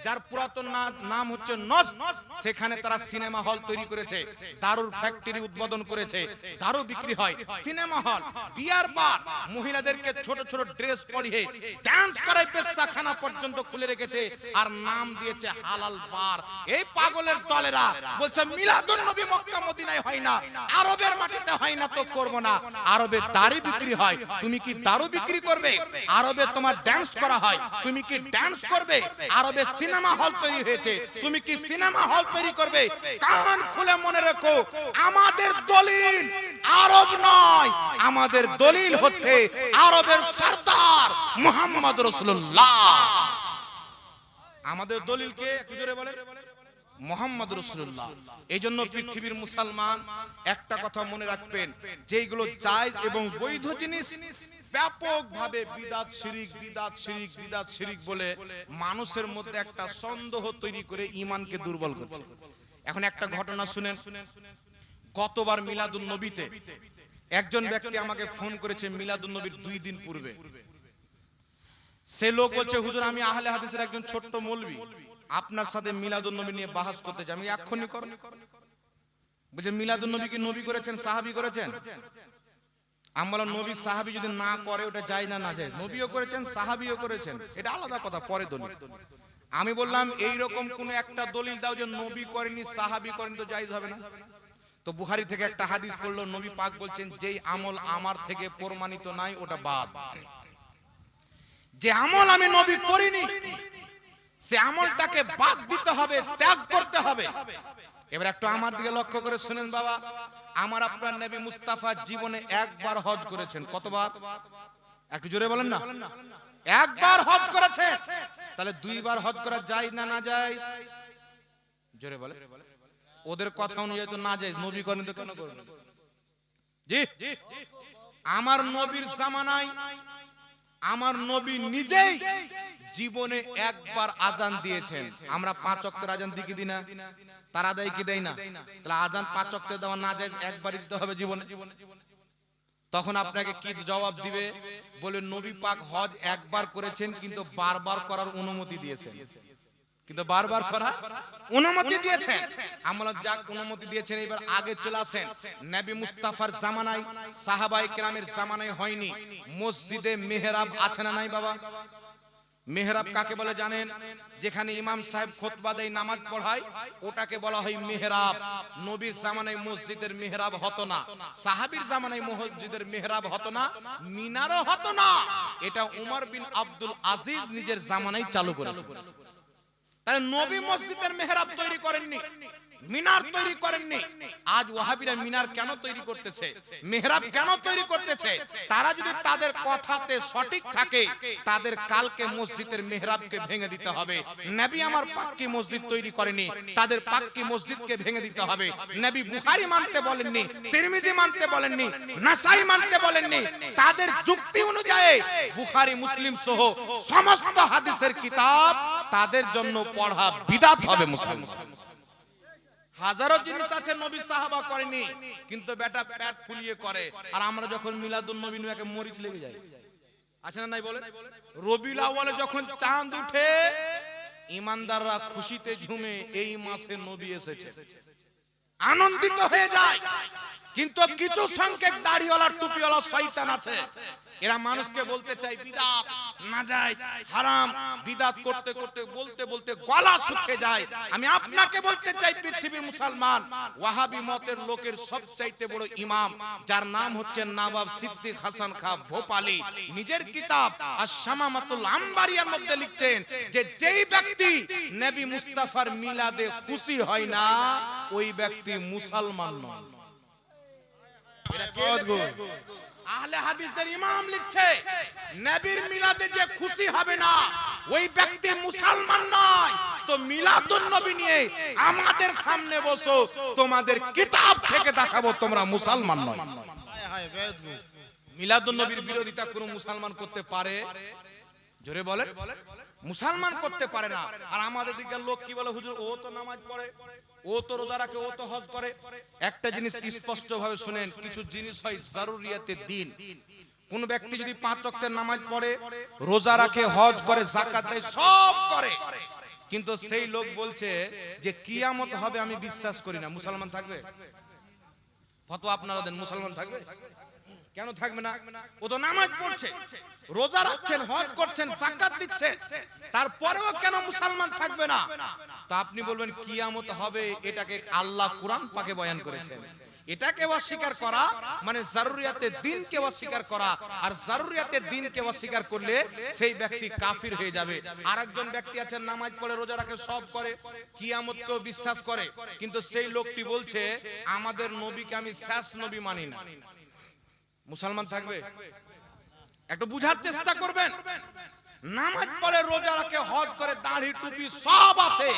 যার পুরাতন নাম হচ্ছে নজদ, সেখানে তারা সিনেমা হল তৈরি করেছে, দারুর ফ্যাক্টরি উদ্বোধন করেছে, দারু বিক্রি হয়, সিনেমা হল, বিয়ার বার, মহিলাদেরকে ছোট ছোট ড্রেস পরিয়ে ডান্স করে পেশাখানা পর্যন্ত খুলে রেখেছে, আর নাম দিয়েছে হালাল বার। এই পাগলের দলেরা বলছে মিলাদুন নবী মক্কা মদিনায় হয় না, আরবের মাটিতে হয় না, তো করব না। আরবে দাড়ি বিক্রি হয়, তুমি কি দারু বিক্রি করবে? আরবে তোমার ডান্স করা হয়, তুমি কি ডান্স করবে? আরবে সিনেমা হল তৈরি হয়েছে, তুমি কি সিনেমা হল তৈরি করবে? কান খুলে মনে রেখো, আমাদের দলিল আরব নয়, আমাদের দলিল হচ্ছে আরবের সরদার মুহাম্মদ রাসূলুল্লাহ। আমাদের দলিল কে? একটু জোরে বলেন। মুহাম্মদ রাসূলুল্লাহ। এই জন্য পৃথিবীর মুসলমান একটা কথা মনে রাখবেন, যেগুলো জায়েজ এবং বৈধ জিনিস ব্যাপকভাবে বিদাত শিরিক, বিদাত শিরিক, বিদাত শিরিক বলে মানুষের মধ্যে একটা সন্দেহ তৈরি করে ঈমানকে দুর্বল করছে। এখন একটা ঘটনা শুনেন। গতবার মিলাদুন নবীতে একজন ব্যক্তি আমাকে ফোন করেছে মিলাদুন নবীর 2 দিন পূর্বে। সে লোক বলছে, হুজুর আমি আহলে হাদিসের একজন ছোট্ট মৌলবি, আপনার সাথে মিলাদুন নবী নিয়ে বাহাস করতে চাই। আমি এক্ষুনি করো। বলছে মিলাদুন নবী কি নবী করেছেন, সাহাবী করেছেন? আমরা নবী সাহাবী যদি না করে ওটা যায় না, না যায়। নবীও করেছেন, সাহাবীও করেছেন, এটা আলাদা কথা, পরে দলিল। আমি বললাম এই রকম কোন একটা দলিল দাও যে নবী করেনি সাহাবী করেনি, তো জায়েজ হবে না। তো বুখারী থেকে একটা হাদিস পড়লো, নবী পাক বলছেন যেই আমল আমার থেকে প্রমাণিত নাই ওটা বাদ। যে আমল আমি নবী করিনি সে আমলটাকে বাদ দিতে হবে, ত্যাগ করতে হবে। এবার একটু আমার দিকে লক্ষ্য করে শুনেন বাবা, আমার আপনার নবী মুস্তাফা জীবনে একবার হজ করেছেন। কতবার? একটু জোরে বলেন না। একবার হজ করেছেন, তাহলে দুইবার হজ করা যায় না না যায়? জোরে বলে। ওদের কথা অনুযায়ী তো না যায়, নবী করেন তো কেন করবেন? জি, আমার নবীর জামানায় আমার নবী নিজেই জীবনে একবার আজান দিয়েছেন। আমরা 5 ওয়াক্তের আজান দিই কি দিই না? তারা দেয় কি দেয় না? তাহলে আজান 5 ওয়াক্তের দেওয়া না যায়, একবারই দিতে হবে জীবনে। তখন আপনাকে কি জবাব দিবে? বলে নবী পাক হজ একবার করেছেন কিন্তু বারবার করার অনুমতি দিয়েছেন। কিন্তু বারবার করা অনুমতি দিয়েছেন। আমরা যাক অনুমতি দিয়েছেন, এবার আগে চলে আসেন। নবী মুস্তাফার জামানায় সাহাবায়ে কেরামের জামানায় হয়নি। মসজিদে মেহরাব আছে না নাই বাবা? মেহরাব কাকে বলে জানেন? যেখানে ইমাম সাহেব খুতবা দেয়, নামাজ পড়ায়, ওটাকে বলা হয় মেহরাব। নবীর জামানায় মসজিদের মেহরাব হতো না, সাহাবীর জামানায় মসজিদের মেহরাব হতো না, মিনারও হতো না। এটা উমর বিন আব্দুল আজিজ নিজের জামানায় চালু করেছেন। তাহলে নবী মসজিদের মেহরাব তৈরি করেননি, মিনার তৈরি করেননি। আজ ওয়াহাবিরা মিনার কেন তৈরি করতেছে, মেহরাব কেন তৈরি করতেছে? তারা যদি তাদের কথাতে সঠিক থাকে, তাদের কালকে মসজিদের মেহরাবকে ভেঙে দিতে হবে। নবী আমার পাক্কি মসজিদ তৈরি করেনি, তাদের পাক্কি মসজিদকে ভেঙে দিতে হবে। নবী বুখারী মানতে বলেননি, তিরমিজি মানতে বলেননি, নাসাই মানতে বলেননি। তাদের যুক্তি অনুযায়ী বুখারী মুসলিম সহ সমস্ত হাদিসের কিতাব তাদের জন্য পড়া বিদআত হবে। মুসলমান হাজারো জিনিস আছে নবী সাহাবা করেনি, কিন্তু বেটা পেট ফুলিয়ে করে। আর আমরা যখন মিলাদুন নবী নবীকে মরিচ লেগে যায়, আছে না নাই বলে? রবিউল আউয়ালে যখন চাঁদ উঠে ঈমানদাররা খুশিতে ঝুমে, এই মাসে নবী এসেছে, আনন্দিত হয়ে যায়। কিন্তু কিছু সংখ্যক দাড়িওয়ালা টুপিওয়ালা শয়তান আছে, এরা মানুষকে বলতে চায় বিদআত, নাজায়েজ, হারাম। বিদআত করতে করতে বলতে বলতে গলা শুকিয়ে যায়। আমি আপনাকে বলতে চাই, পৃথিবীর মুসলমান ওয়াহাবি মতের লোকের সবচাইতে বড় ইমাম, যার নাম হচ্ছে নবাব সিদ্দিক হাসান খাঁ ভোপালী, নিজের কিতাব আশ-শামামাতুল আম্বারিয়ার মধ্যে লিখছেন যে যেই ব্যক্তি নবী মুস্তাফার মিলাদে খুশি হয় না, ওই ব্যক্তি মুসলমান নয়। আহলে হাদিসদের ইমাম লিখছে, নবীর মিলাদে যে খুশি হবে না, ওই ব্যক্তি মুসলমান নয়। তো মিলাদুন নবী নিয়ে আমাদের সামনে বসো, তোমাদের কিতাব থেকে দেখাবো তোমরা মুসলমান নয়। মিলাদুন নবীর বিরোধিতা কোন মুসলমান করতে পারে? জোরে বলেন। মুসলমান করতে পারে না। আর আমাদের দিকের লোক কি বলে, হুজুর ও তো নামাজ পড়ে, ও তো রোজা রাখে, ও তো হজ করে। একটা জিনিস স্পষ্ট ভাবে শুনেন, কিছু জিনিস হয় জারুরিয়াতের দিন। কোন ব্যক্তি যদি 5 ওয়াক্তের নামাজ পড়ে, রোজা রাখে, হজ করে, যাকাত দেয়, সব করে, কিন্তু সেই লোক বলছে যে কিয়ামত হবে আমি বিশ্বাস করি না, মুসলমান থাকবে? ফতোয়া আপনারা দেন, মুসলমান থাকবে? কেন থাকবে না? ও তো নামাজ পড়ছে, রোজা রাখছেন, হজ করছেন, যাকাত দিচ্ছেন, তারপরেও কেন মুসলমান থাকবে না? তো আপনি বলবেন কিয়ামত হবে, এটাকে আল্লাহ কুরআন পাকে বয়ান করেছেন। এটাকে অস্বীকার করা মানে জারুরিয়াতের দিনকে অস্বীকার করা। আর জারুরিয়াতের দিনকে অস্বীকার করলে সেই ব্যক্তি কাফির হয়ে যাবে। আরেকজন ব্যক্তি আছেন, নামাজ পড়ে, রোজা রাখে, সব করে, কিয়ামতকেও বিশ্বাস করে, কিন্তু সেই লোকটি বলছে আমাদের নবীকে আমি শেষ নবী মানি না। মুসলমান থাকবে? একটু বুঝার চেষ্টা করবেন। নামাজ পড়ে, রোজা রাখে, হজ করে, দাড়ি টুপি সব আছে,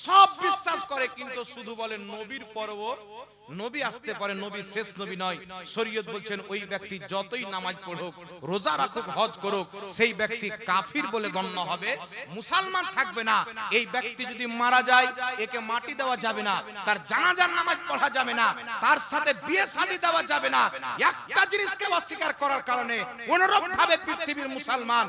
সব বিশ্বাস করে, কিন্তু শুধু বলে নবীর পর্ব, নবী আসতে পারে, নবী শেষ নবী নয়। শরীয়ত বলছেন ওই ব্যক্তি যতই নামাজ পড়ুক, রোজা রাখুক, হজ করুক, সেই ব্যক্তি কাফির বলে গণ্য হবে, মুসলমান থাকবে না। এই ব্যক্তি যদি মারা যায়, একে মাটি দেওয়া যাবে না, তার জানাজার নামাজ পড়া যাবে না, তার সাথে বিয়ে শাদী দেওয়া যাবে না। একটা জিনিসকে অস্বীকার করার কারণে অনুরূপ ভাবে পৃথিবীর মুসলমান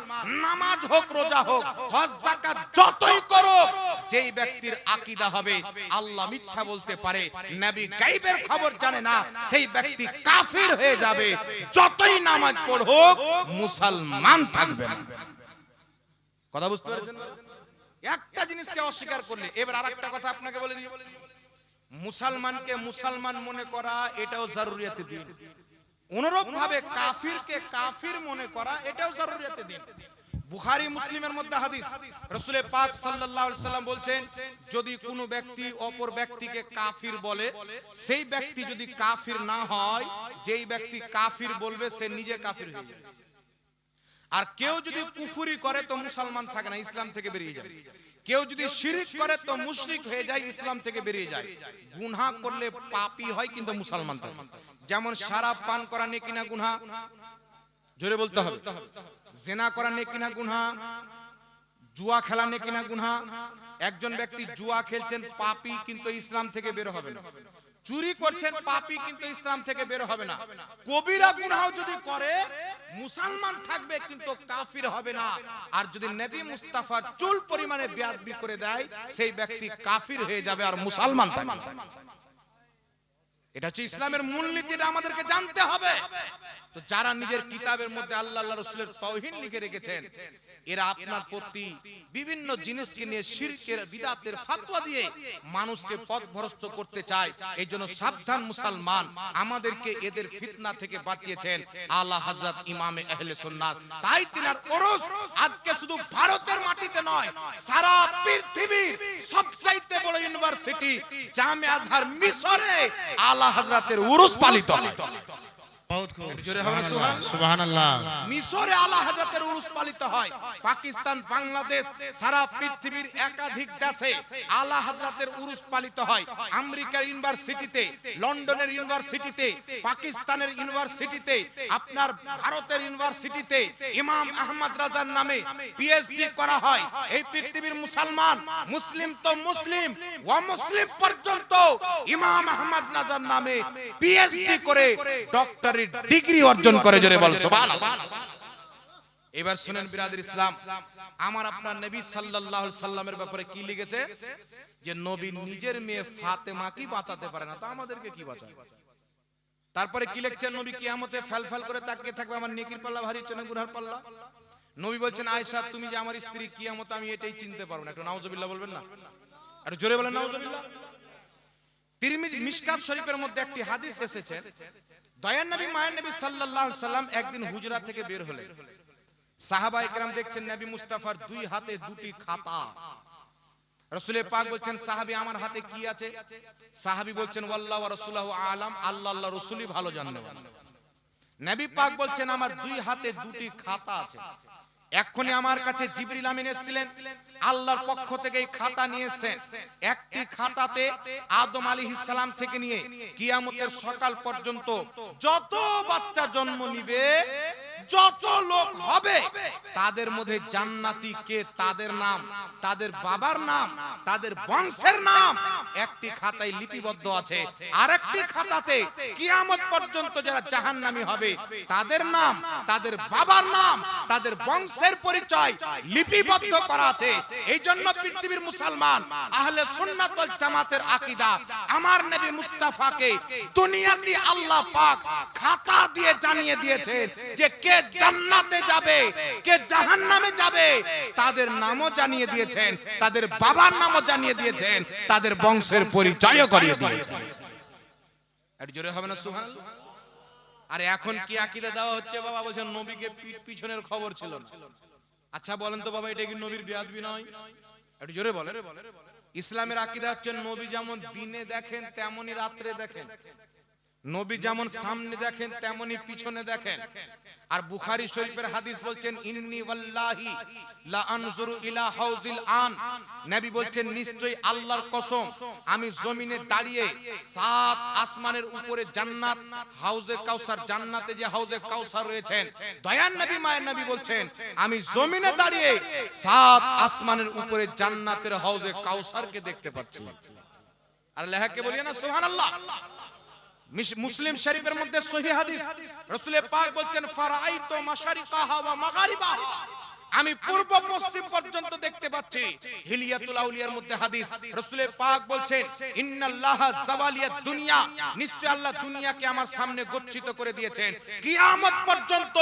নামাজ হোক, রোজা হোক, হজ, যাকাত যতই করুক, যেই ব্যক্তির আকীদা হবে আল্লাহ মিথ্যা বলতে পারে, নবী গায়বের খবর জানে না, সেই ব্যক্তি কাফির হয়ে যাবে। যতই নামাজ পড়ুক, মুসলমান থাকবে না। কথা বুঝতে পেরেছেন? একটা জিনিসকে অস্বীকার করলে। এবার আরেকটা কথা আপনাকে বলে দিই, মুসলমানকে মুসলমান মনে করা এটাও জরুরিয়াতে দিন, অনুরূপ ভাবে কাফিরকে কাফির মনে করা এটাও জরুরিয়াতে দিন। বুখারী মুসলিমের মধ্যে হাদিস, রাসূল পাক সাল্লাল্লাহু আলাইহি সাল্লাম বলছেন, যদি কোনো ব্যক্তি অপর ব্যক্তিকে কাফির বলে, সেই ব্যক্তি যদি কাফির না হয়, যেই ব্যক্তি কাফির বলবে সে নিজে কাফির হয়ে যাবে। আর কেউ যদি কুফরি করে তো মুসলমান থাকে না, ইসলাম থেকে বেরিয়ে যায়। কেউ যদি শিরক করে তো মুশরিক হয়ে যায়, ইসলাম থেকে বেরিয়ে যায়। গুনাহ করলে পাপী হয় কিন্তু মুসলমান থাকে। যেমন শরাব পান করা নেকি না গুনাহ? জোরে বলতে হবে। জিনা করা নেকি না গুনাহ? জুয়া খেলা নেকি না গুনাহ? একজন ব্যক্তি জুয়া খেলছেন পাপী কিন্তু ইসলাম থেকে বের হবে না। চুরি করছেন পাপী কিন্তু ইসলাম থেকে বের হবে না। কবিরা গুনাহ যদি করে মুসলমান থাকবে কিন্তু কাফির হবে না। আর যদি নবী মুস্তাফার চুল পরিমাণে বেয়াদবি করে দেয়, সেই ব্যক্তি কাফির হয়ে যাবে আর মুসলমান থাকবে। এটা হচ্ছে ইসলামের মূলনীতি, এটা আমাদেরকে জানতে হবে। তো যারা নিজের কিতাবের মধ্যে আল্লাহ আল্লাহ রাসূলের তাওহীদ লিখে রেখেছেন, এরা আপনার প্রতি বিভিন্ন জিনিসকে নিয়ে শিরকের বিদআতের ফতোয়া দিয়ে মানুষকে পথভ্রষ্ট করতে চায়। এই জন্য সাবধান মুসলমান, আমাদেরকে এদের ফিতনা থেকে বাঁচিয়েছেন আলা হযরত ইমামে আহলে সুন্নাত। তাই তিনার ওরস আজকে শুধু ভারতের মাটিতে নয়, সারা পৃথিবীর সবচাইতে বড় ইউনিভার্সিটি জামে আজহার মিশরে আলা হযরতের উরুস পালিত হয়। बहुत खूब, জোরে হবে সুবহান। সুবহানাল্লাহ। মিশরে আলা হযরতের উরুস পালিত হয়। পাকিস্তান, বাংলাদেশ, সারা পৃথিবীর একাধিক দেশে আলা হযরতের উরুস পালিত হয়। আমেরিকার ইউনিভার্সিটিতে, লন্ডনের ইউনিভার্সিটিতে, পাকিস্তানের ইউনিভার্সিটিতে, আপনার ভারতের ইউনিভার্সিটিতে ইমাম আহমদ রাজার নামে পিএইচডি করা হয়। এই পৃথিবীর মুসলমান, মুসলিম তো মুসলিম, অমুসলিম পর্যন্ত ইমাম আহমদ রাজার নামে পিএইচডি করে ডক্টর ডিগ্রি অর্জন করে। জোরে বল সুবহানাল্লাহ। এবার শুনেন বিরাদর ইসলাম, আমার আপনার নবী সাল্লাল্লাহু আলাইহি সাল্লামের ব্যাপারে কি লিখেছে, যে নবী নিজের মেয়ে ফাতেমাকে বাঁচাতে পারে না, তা আমাদেরকে কি বাঁচাবে? তারপরে কি লিখছেন, নবী কিয়ামতে ফেলফেল করে তাকিয়ে থাকবে, আমার নেকির পাল্লা ভারী হচ্ছে না গুনার পাল্লা। নবী বলছেন, আয়েশা তুমি যে আমার স্ত্রী, কিয়ামতে আমি এটাই চিনতে পারবো না। একটু নাউজুবিল্লাহ বলবেন না? আরে জোরে বলেন নাউজুবিল্লাহ। তিরমিজি মিশকাত শরীফের মধ্যে একটি হাদিস এসেছে, দয়ার নবী মায়ের নবী সাল্লাল্লাহু আলাইহি সাল্লাম একদিন হুজরা থেকে বের হলেন। সাহাবায়ে কেরাম দেখছেন নবী মুস্তাফার দুই হাতে দুটি খাতা। রাসূল পাক বলছেন, সাহাবী আমার হাতে কি আছে? সাহাবী বলছেন, ওয়াল্লাহু ওয়া রাসূলুহু আলাম, আল্লাহ আল্লাহ রাসূলই ভালো জানেন। নবী পাক বলছেন, আমার দুই হাতে দুটি খাতা আছে। এক্ষুনি আমার কাছে জিবরিল আমিন এসেছিলেন, আল্লাহর পক্ষ থেকে এই খাতা নিয়েছেন। একটি খাতাতে আদম আলাইহিস সালাম থেকে নিয়ে কিয়ামতের সকাল পর্যন্ত যত বাচ্চা জন্ম নিবে, যত লোক হবে, তাদের মধ্যে জান্নাতি কে, তাদের নাম, তাদের বাবার নাম, তাদের বংশের নাম একটি খাতায় লিপিবদ্ধ আছে। আরেকটি খাতাতে কিয়ামত পর্যন্ত যারা জাহান্নামী হবে, তাদের নাম, তাদের বাবার নাম, তাদের বংশের পরিচয় লিপিবদ্ধ করা আছে। এই জন্য পৃথিবীর মুসলমান আহলে সুন্নাত ওয়াল জামাতের আকীদা, আমার নবী মুস্তাফাকে দুনিয়াতে আল্লাহ পাক খাতা দিয়ে জানিয়ে দিয়েছেন যে কে জান্নাতে যাবে, কে জাহান্নামে যাবে, তাদের নামও জানিয়ে দিয়েছেন, তাদের বাবার নামও জানিয়ে দিয়েছেন, তাদের বংশের পরিচয়ও করিয়ে দিয়েছেন। আর জোরে হবে না সুবহানাল্লাহ? আর এখন কি আকীদা দেওয়া হচ্ছে বাবা, বলছেন নবীকে পিঠ পিছনের খবর ছিল না। আচ্ছা বলেন তো বাবা, এটা কি নবীর বেয়াদবি নয়? একটু জোরে বলেন। ইসলামের আকীদা হচ্ছে নবী যেমন দিনে দেখেন তেমনি রাত্রে দেখেন, নবী যেমন সামনে দেখেন তেমনি পিছনে দেখেন। আর বুখারী শরীফের হাদিস বলছেন, ইন্নী ওয়াল্লাহি লা আনজুরু ইলা হাউজিল আন, নবী বলছেন নিশ্চয়ই আল্লাহর কসম, আমি জমিনে দাঁড়িয়ে সাত আসমানের উপরে জান্নাত, হাউজে কাউসার, জান্নাতে যে হাউজে কাউসার রয়েছেন, দয়ার নবী মায়ের নবী বলছেন আমি জমিনে দাঁড়িয়ে সাত আসমানের উপরে জান্নাতের হাউজে কাউসারকে দেখতে পাচ্ছি। আর লেহাকে বলিয়ে না সুবহানাল্লাহ। মুসলিম শরীফের মধ্যে সহিহ হাদিস, রাসূল পাক বলছেন, ফারাআইতু মাশারিকাহা ওয়া মাগারিবাহা, আমি পূর্ব পশ্চিম পর্যন্ত দেখতে পাচ্ছি। হিলিয়াতুল আউলিয়ার মধ্যে হাদিস, রাসূলের পাক বলছেন ইন্নাল্লাহা যাওয়ালিয়াদ দুনিয়া, নিশ্চয় আল্লাহ দুনিয়াকে আমার সামনে গচ্ছিত করে দিয়েছেন। কিয়ামত পর্যন্ত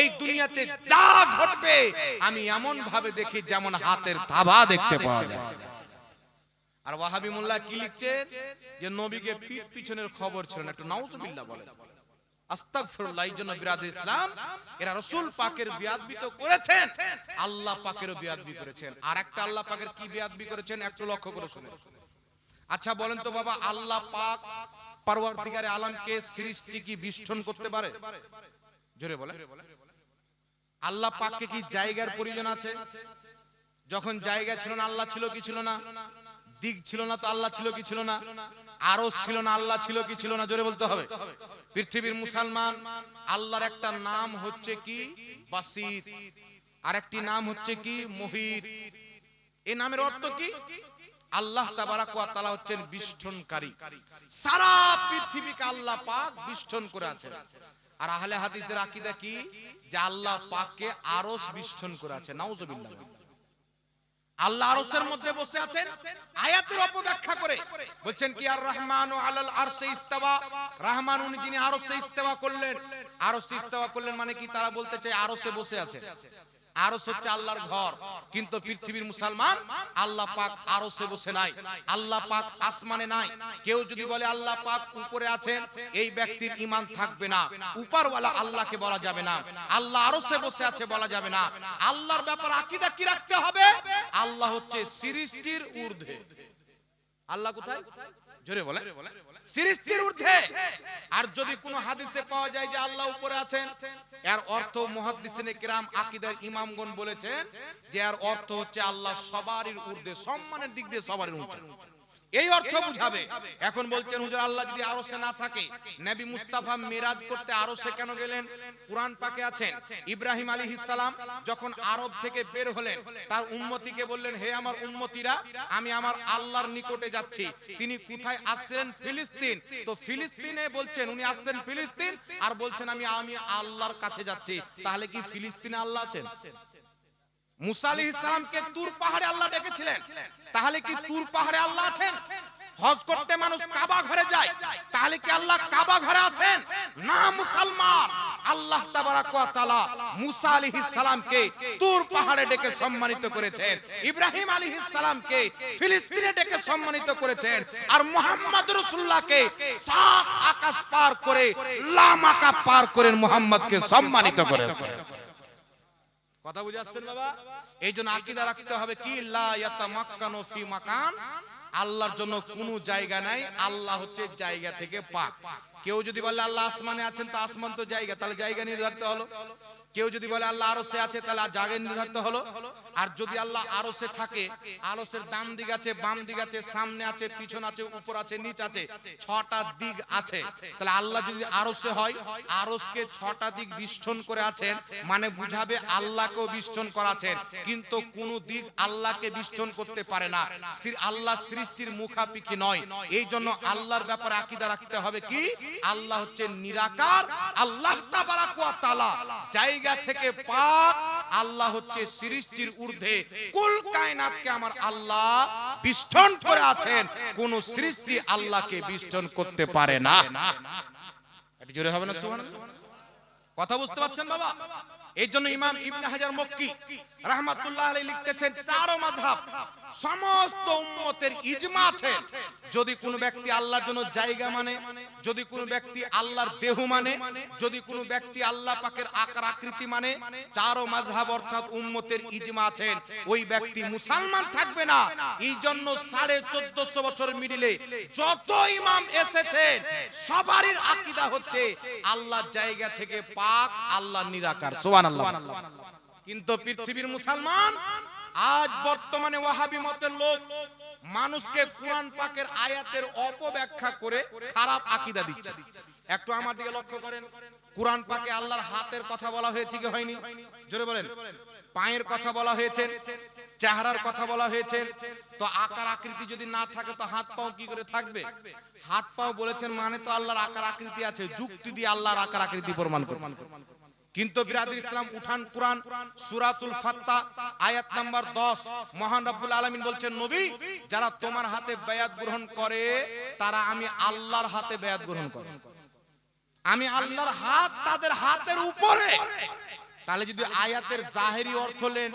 এই দুনিয়াতে যা ঘটবে আমি এমন ভাবে দেখি যেমন হাতের থাবা দেখতে পাওয়া যায়। আর ওয়াহাবি মোল্লা কি লিখছেন যে নবীকে পিঠ পিছনের খবর ছিল না। একটু নাউজুবিল্লাহ বলেন, আস্তাগফিরুল্লাহ। এই জন্য বিরাদ ইসলাম, এরা রাসূল পাকের বিয়াদবি তো করেছেন, আল্লাহ পাকেরও বিয়াদবি করেছেন। আর একটা আল্লাহ পাকের কি বিয়াদবি করেছেন একটু লক্ষ্য করে শুনুন। আচ্ছা বলেন তো বাবা, আল্লাহ পাক পরওয়ারদিগারে আলমকে সৃষ্টি কি বিষ্ঠন করতে পারে? জোরে বলে। আল্লাহ পাককে কি জায়গার প্রয়োজন আছে? যখন জায়গা ছিল না আল্লাহ ছিল কি ছিল না? দিক ছিল না তো আল্লাহ ছিল কি ছিল না? আরশ ছিল না আল্লাহ ছিল কি ছিল না? জোরে বলতে হবে। পৃথিবীর মুসলমান, আল্লাহর একটা নাম হচ্ছে কি বাসিত, আর একটি নাম হচ্ছে কি মুহিত। এই নামের অর্থ কি? আল্লাহ তাবারাক ওয়া তাআলা হচ্ছেন বিষ্ঠনকারী। সারা পৃথিবীকে আল্লাহ পাক বিষ্ঠন করে আছেন। আর আহলে হাদিসদের আকীদা কি? যে আল্লাহ পাককে আরশ বিষ্ঠন করে আছে। নাউজুবিল্লাহ। আল্লাহ আরশের মধ্যে বসে আছেন, আয়াতের অপব্যাখ্যা করে বলছেন কি আর রহমানু আলাল আরশে ইস্তাওয়া, রহমান উনি যিনি আরশে ইস্তাওয়া করলেন। আরশে ইস্তাওয়া করলেন মানে কি? তারা বলতে চায় আরশে বসে আছে। আরশ হচ্ছে আল্লাহর ঘর, কিন্তু পৃথিবীর মুসলমান আল্লাহ পাক আরশে বসে নাই, আল্লাহ পাক আসমানে নাই। কেউ যদি বলে আল্লাহ পাক উপরে আছেন, এই ব্যক্তির ঈমান থাকবে না। উপরওয়ালা আল্লাহকে বলা যাবে না, আল্লাহ আরশে বসে আছে বলা যাবে না। আল্লাহর ব্যাপারে আকীদা কি রাখতে হবে? আল্লাহ হচ্ছে সৃষ্টির ঊর্ধ্বে। আল্লাহ কোথায়? জোরে বলে। সৃষ্টির ঊর্ধ্বে। আর যদি কোনো হাদিসে পাওয়া যায় যে আল্লাহ উপরে আছেন, এর অর্থ মুহাদ্দিসিনে কিরাম আকীদার ইমামগণ বলেছেন যে এর অর্থ হচ্ছে আল্লাহ সবারই ঊর্ধ্বে, সম্মানের দিক দিয়ে সবারই উঁচু, এই অর্থ বুঝাবে। এখন বলছেন হুজুর আল্লাহ যদি আরশে না থাকে, নবী মুস্তাফা মিরাজ করতে আরশে কেন গেলেন? কুরআন পাকে আছেন ইব্রাহিম আলাইহিস সালাম যখন আরব থেকে বের হলেন, তার উম্মতিকে বললেন হে আমার উম্মতিরা, আমি আমার আল্লাহর নিকটে যাচ্ছি। তিনি কোথায় আসছেন? ফিলিস্তিন। তো ফিলিস্তিনে বলছেন উনি আসছেন ফিলিস্তিন, আর বলছেন আমি আল্লাহর কাছে যাচ্ছি। তাহলে কি ফিলিস্তিনে আল্লাহ আছেন? মুসা আলাইহিস সালামকে তুর পাহাড়ে আল্লাহ ডেকেছিলেন, তাহলে কি তুর পাহাড়ে আল্লাহ আছেন? হজ করতে মানুষ কাবা ঘরে যায়, তাহলে কি আল্লাহ কাবা ঘরে আছেন? না মুসলমান, আল্লাহ তাবারাক ওয়া তাআলা মুসা আলাইহিস সালামকে তুর পাহাড়ে ডেকে সম্মানিত করেছেন, ইব্রাহিম আলাইহিস সালামকে ফিলিস্তিনে ডেকে সম্মানিত করেছেন, আর মুহাম্মদ রাসূলুল্লাহকে সাত আকাশ পার করে লামাকা পার করে মুহাম্মদকে সম্মানিত করেছেন। কথা বুঝে আসছেন বাবা? এই জন্য আকীদা রাখতে হবে কি লা ইয়াতামাক্কানু ফি মাকান, আল্লাহর জন্য কোনো জায়গা নাই, আল্লাহ হচ্ছে জায়গা থেকে পাক। কেউ যদি বলে আল্লাহ আসমানে আছেন, তো আসমান তো জায়গা, তাহলে জায়গা নির্ধারিত হলো। কেউ যদি বলে আল্লাহ আরশে আছে, তাহলে জায়গা নির্ধারিত হলো। আর যদি আল্লাহ আরশে থাকে, আরশের ডান দিক আছে, বাম দিক আছে, সামনে আছে, পিছন আছে, উপর আছে, নিচ আছে, 6টা দিক আছে। তাহলে আল্লাহ যদি আরশে হয়, আরশকে 6টা দিক বিষ্ঠন করে আছেন, মানে বুঝাবে আল্লাহকেও বিষ্ঠন করাছেন। কিন্তু কোন দিক আল্লাহকে বিষ্ঠন করতে পারে না। আল্লাহ সৃষ্টির মুখাপিকি নয়। এই জন্য আল্লাহর ব্যাপারে আকীদা রাখতে হবে কি আল্লাহ হচ্ছে নিরাকার, আল্লাহ তাবারাক ওয়া তাআলা জায়গা থেকে পাক, আল্লাহ হচ্ছে সৃষ্টির ঊর্ধ্বে। কুল কায়নাতকে আমার আল্লাহ বিষ্ঠন করে আছেন, কোন সৃষ্টি আল্লাহকে বিষ্ঠন করতে পারে না। এটা জোরে হবে না সুবহানাল্লাহ? কথা বুঝতে পারছেন বাবা? এই জন্য ইমাম ইবনে হাজার মক্কি রাহমাতুল্লাহ আলাইহি লিখতেছেন, চারো মাযহাব সমস্ত উম্মতের ইজমা আছে, যদি কোন ব্যক্তি আল্লাহর জন্য জায়গা মানে, যদি কোন ব্যক্তি আল্লাহর দেহ মানে, যদি কোন ব্যক্তি আল্লাহ পাকের আকার আকৃতি মানে, চারো মাযহাব অর্থাৎ উম্মতের ইজমা আছেন, ওই ব্যক্তি মুসলমান থাকবে না। এই জন্য 1450 বছর মিডিলে যত ইমাম এসেছেন সবারই আকীদা হচ্ছে আল্লাহ জায়গা থেকে পাক, আল্লাহ নিরাকার। সুবহানাল্লাহ। কিন্তু পৃথিবীর মুসলমান আজ বর্তমানে ওয়াহাবি মতের লোক মানুষকে কোরআন পাকের আয়াতের অপব্যাখ্যা করে খারাপ আকীদা দিচ্ছে। একটু আমার দিকে লক্ষ্য করেন, কোরআন পাকে আল্লাহর হাতের কথা বলা হয়েছে কি হয়নি? জোরে বলেন। পায়ের কথা বলা হয়েছে, চেহারার কথা বলা হয়েছে। তো আকার আকৃতি যদি না থাকে তো হাত পাও কি করে থাকবে? হাত পাও বলেছেন মানে তো আল্লাহর আকার আকৃতি আছে, যুক্তি দিয়ে আল্লাহর আকার আকৃতি প্রমাণ করুন। কিন্তু বিরাদর ইসলাম উঠান কুরআন সূরাতুল ফাত্তা আয়াত নাম্বার 10 মহান রব্বুল আলামিন বলছেন নবী যারা তোমার হাতে বায়াত গ্রহণ করে তারা আমি আল্লাহর হাতে বায়াত গ্রহণ করে। আমি আল্লাহর হাত তাদের হাতের উপরে। তাহলে যদি আয়াতের জাহেরি অর্থ নেন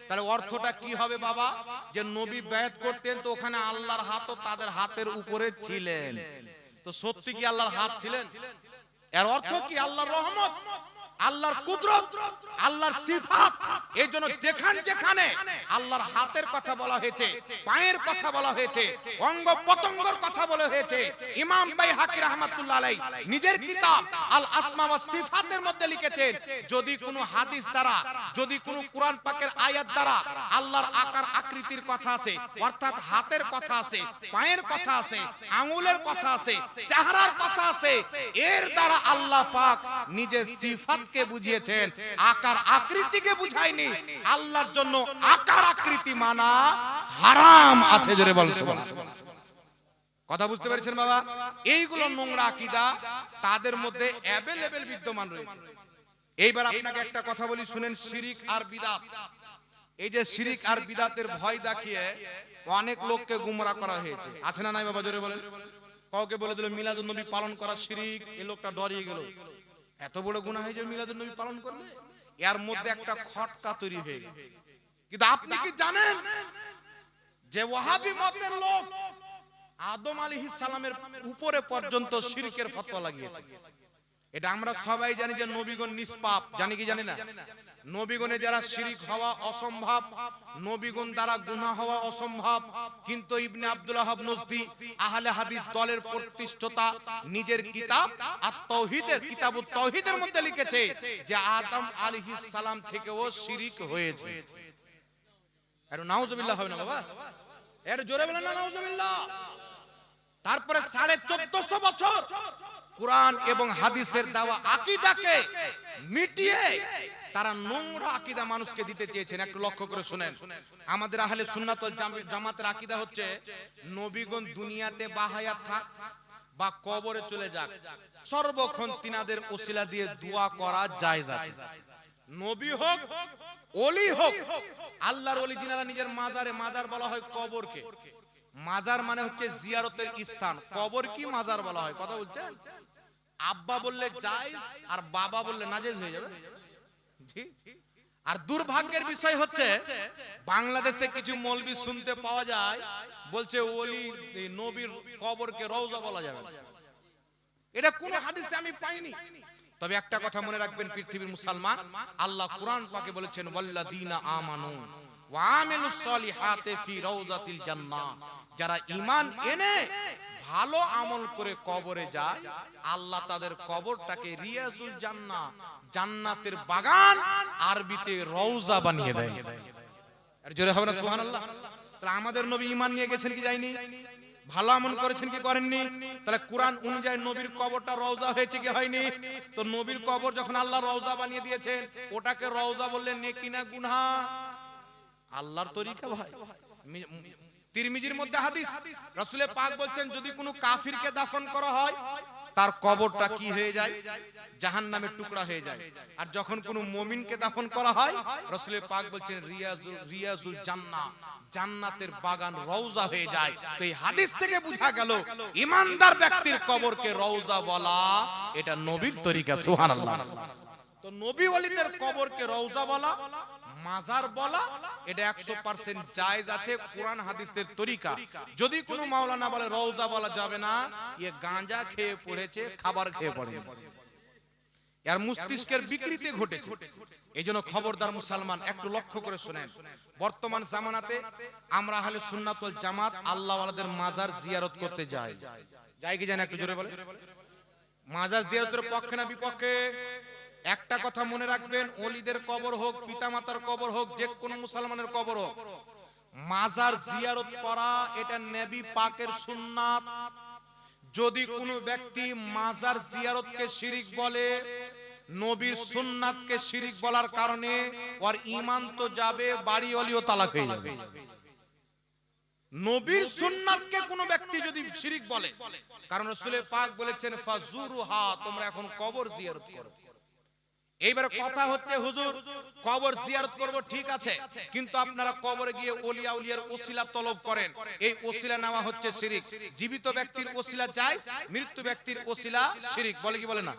তাহলে অর্থটা কি হবে বাবা? যে নবী বায়াত করতেন তো ওখানে আল্লাহর হাতও তাদের হাতের উপরে ছিলেন। তো সত্যি কি আল্লাহর হাত ছিলেন? এর অর্থ কি আল্লাহর রহমত, আল্লাহর কুদরত, আল্লাহর সিফাত। এই জন্য যেখানে আল্লাহর হাতের কথা বলা হয়েছে, পায়ের কথা বলা হয়েছে, অঙ্গ প্রত্যঙ্গের কথা বলা হয়েছে, ইমাম বাইহাকি রাহমাতুল্লাহ আলাইহি নিজের কিতাব আল আসমা ওয়াস সিফাতের মধ্যে লিখেছেন যদি কোনো হাদিস দ্বারা, যদি কোনো কোরআন পাকের আয়াত দ্বারা আল্লাহর আকার আকৃতির কথা আছে, অর্থাৎ হাতের কথা আছে, পায়ের কথা আছে, আঙ্গুলের কথা আছে, চেহারার কথা আছে, এর দ্বারা আল্লাহ পাক নিজের সিফাত কে বুঝিয়েছেন, আকার আকৃতিকে বুঝায়নি। আল্লাহর জন্য আকার আকৃতি মানা হারাম আছে। জোরে বল সুবহানাল্লাহ। কথা বুঝতে পেরেছেন বাবা? এইগুলো নোংরা আকীদা তাদের মধ্যে অ্যাভেলেবল বিদ্যমান রয়েছে। এইবার আপনাকে একটা কথা বলি শুনেন, শিরিক আর বিদআত। এই যে শিরিক আর বিদআতের ভয় দেখিয়ে অনেক লোককে গুমরা করা হয়েছে, আছে না নাই বাবা? জোরে বলেন। কাউকে বলে দিল মিলাদুন নবী পালন করা শিরিক, এই লোকটা ডরিয়ে গেল। এত বড় গুনাহ হয়ে যাবে মিলাদুন নবী পালন করলে? এর মধ্যে একটা খটকা তৈরি হয়ে গেল। কিন্তু আপনি কি জানেন যে ওয়াহাবি মতের লোক আদম আলাইহিস সালামের উপরে পর্যন্ত শিরকের ফতোয়া লাগিয়েছে? এটা আমরা সবাই জানি যে নবীগণ নিষ্পাপ, জানি কি জানি না? নবীগণে যারা শিরিক হওয়া অসম্ভব, নবীগণ দ্বারা গুনাহ হওয়া অসম্ভব। কিন্তু ইবনে আব্দুল ওয়াহাব নজদি আহলে হাদিস দলের প্রতিষ্ঠাতা নিজের কিতাব আত-তাওহীদের কিতাবুত তাওহীদের মধ্যে লিখেছে যে আদম আলাইহিস সালাম থেকেও শিরিক হয়েছে। আর নাউজুবিল্লাহ হবে না বাবা? এর জোরে বলেন না নাউজুবিল্লাহ। তারপরে 1450 বছর কুরআন এবং হাদিসের দেওয়া আকীদাকে মিটিয়ে তারা নোংরা আকীদা মানুষকে দিতে চেয়েছেন। একটু লক্ষ্য করে শুনেন, আমাদের আহলে সুন্নাত ওয়াল জামাতের আকীদা হচ্ছে নবীগণ দুনিয়াতে বাহায়াত থাক বা কবরে চলে যাক, সর্বক্ষণ তিনাদের ওসিলা দিয়ে দোয়া করা জায়েজ আছে। নবী হোক, ওলি হোক, আল্লাহর ওলি যিনারা নিজের মাজারে, মাজার বলা হয় কবরকে। মাজার মানে হচ্ছে জিয়ারতের স্থান, কবর কি মাজার বলা হয়? কথা বলছেন? আব্বা বললে জায়েজ আর বাবা বললে নাজেজ হয়ে যাবে। আর দুর্ভাগ্যের বিষয় হচ্ছে বাংলাদেশে কিছু মৌলবি শুনতে পাওয়া যায় বলছে ওলি নবীর কবরকে রওজা বলা যাবে। এটা কোন হাদিসে আমি পাইনি। তবে একটা কথা মনে রাখবেন পৃথিবীর মুসলমান, আল্লাহ কুরআন পাকে বলেছেন ওয়াল্লাযীনা আমানু ওয়া আমিলুস সলিহাতি ফি রাউযাতিল জান্নাহ। যারা ঈমান এনে ভালো আমল করে কবরে যায় আল্লাহ তাদের কবরটাকে রিয়াজুল জান্নাহ, জান্নাতের বাগান, আরবিতে রওজা বানিয়ে দেয়। আর জোরে হবে না সুবহানাল্লাহ? তাহলে আমাদের নবী ঈমান নিয়ে গেছেন কি যায়নি? ভালো আমল করেছেন কি করেননি? তাহলে কুরআন অনুযায়ী নবীর কবরটা রওজা হয়েছে কি হয়নি? তো নবীর কবর যখন আল্লাহ রওজা বানিয়ে দিয়েছেন, ওটাকে রওজা বললে নেকি না গুনাহ? আল্লাহর তরিকা ভাই। তিরমিজির মধ্যে হাদিস, রাসূল পাক বলছেন যদি কোনো কাফিরকে দাফন করা হয় তার কবরটা কি হয়ে যায়? জাহান্নামের টুকরা হয়ে যায়। আর যখন কোনো মুমিনকে দাফন করা হয় রাসূল পাক বলছেন রিয়াজুল জান্নাহ, জান্নাতের বাগান, রওজা হয়ে যায়। তো এই হাদিস থেকে বোঝা গেল ঈমানদার ব্যক্তির কবরকে রওজা বলা এটা নবীর তরিকা। সুবহানাল্লাহ। তো নবী ওলিদের কবরকে রওজা বলা, মাজার বলা, এটা 100% জায়েজ আছে কোরআন হাদিসের তরিকা। যদি কোনো মাওলানা বলে রওজা বলা যাবে না, এ গাঁজা খেয়ে পড়েছে, খাবার খেয়ে পড়েনি, এর মস্তিষ্কের বিকৃতি ঘটেছে। এইজন্য খবরদার মুসলমান, একটু লক্ষ্য করে শুনেন। বর্তমান জামানাতে আমরা আহলে সুন্নাত ওয়াল জামাত আল্লাহওয়ালাদের মাজার জিয়ারত করতে যাই। যাই কি জানেন? একটু জোরে বলেন। মাজার জিয়ারতের পক্ষে না বিপক্ষে? একটা কথা মনে রাখবেন, ওলিদের কবর হোক, পিতামাতার কবর হোক, যে কোনো মুসলমানের কবর হোক, মাজার জিয়ারত করা এটা নবী পাকের সুন্নাত। যদি কোনো ব্যক্তি মাজার জিয়ারতকে শিরিক বলে, নবীর সুন্নাতকে শিরিক বলার কারণে ওর ঈমান তো যাবে, বাড়ি ওলিও তালাক হয়ে যাবে। নবীর সুন্নাতকে কোনো ব্যক্তি যদি শিরিক বলে, কারণ রাসূল পাক বলেছেন ফাজুরুহা, তোমরা এখন কবর জিয়ারত করো। এইবারে কথা হচ্ছে হুজুর কবর জিয়ারত করব ঠিক আছে, কিন্তু আপনারা কবরে গিয়ে ওলিয়া উলিয়ার ওসিলা তলব করেন, এই ওসিলা নেওয়া হচ্ছে শিরিক। জীবিত ব্যক্তির ওসিলা জায়েজ, মৃত্যু ব্যক্তির ওসিলা শিরিক। বলে কি বলে না?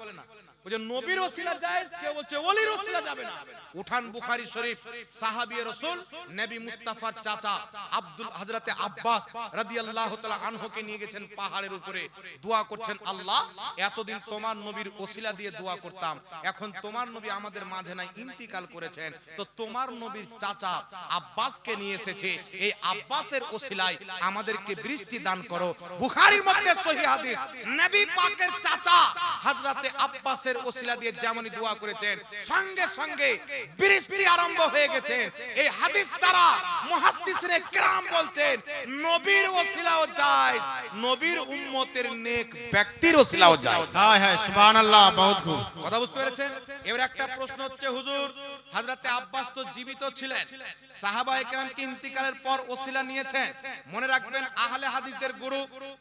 বলে নবীর ওসিলা জায়েজ, কেউ বলছে ওলির ওসিলা যাবে না। উঠান বুখারী শরীফ, সাহাবী রাসূল নবী মুস্তাফার চাচা আব্দুল হযরতে আব্বাস রাদিয়াল্লাহু তাআলা আনহুকে নিয়ে গেছেন পাহাড়ের উপরে, দোয়া করছেন, আল্লাহ এতদিন তোমার নবীর ওসিলা দিয়ে দোয়া করতাম, এখন তোমার নবী আমাদের মাঝে নাই, ইন্তিকাল করেছেন, তো তোমার নবীর চাচা আব্বাসকে নিয়ে এসেছে, এই আব্বাসের ওসিলায় আমাদেরকে বৃষ্টি দান করো। বুখারীর মধ্যে সহিহ হাদিস, নবী পাকের চাচা হযরতে আব্বাসের ওসিলা দিয়ে যেমনই দোয়া করেছেন, সঙ্গে সঙ্গে বৃষ্টি আরম্ভ হয়ে গেছে। এই হাদিস দ্বারা মুহাদ্দিসিনে কেরাম বলছেন নবীর ওসিলাও জায়েজ, নবীর উম্মতের নেক ব্যক্তির ওসিলাও জায়েজ। হায় হায় সুবহানাল্লাহ, বহুত খুব। কথা বুঝতে পেরেছেন? এবার একটা প্রশ্ন হচ্ছে, হুজুর হযরতে আব্বাস তো জীবিত ছিলেন, সাহাবায়ে কেরাম কি ইন্তিকালের পর ওসিলা নিয়েছেন? মনে রাখবেন আহলে হাদিসদের গুরু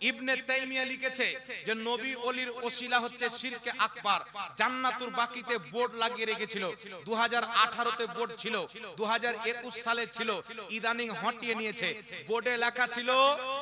ইবনে তাইমিয়া লিখেছে যে নবী ওলির ওসিলা হচ্ছে শিরকে আকবার। জান্নাতুল বাকিতে বোর্ড লাগিয়ে রেখেছিল, 2018 তে বোর্ড ছিল, 2021 সালে ছিল, ইদানিং হটিয়ে নিয়েছে। বোর্ডে লেখা ছিল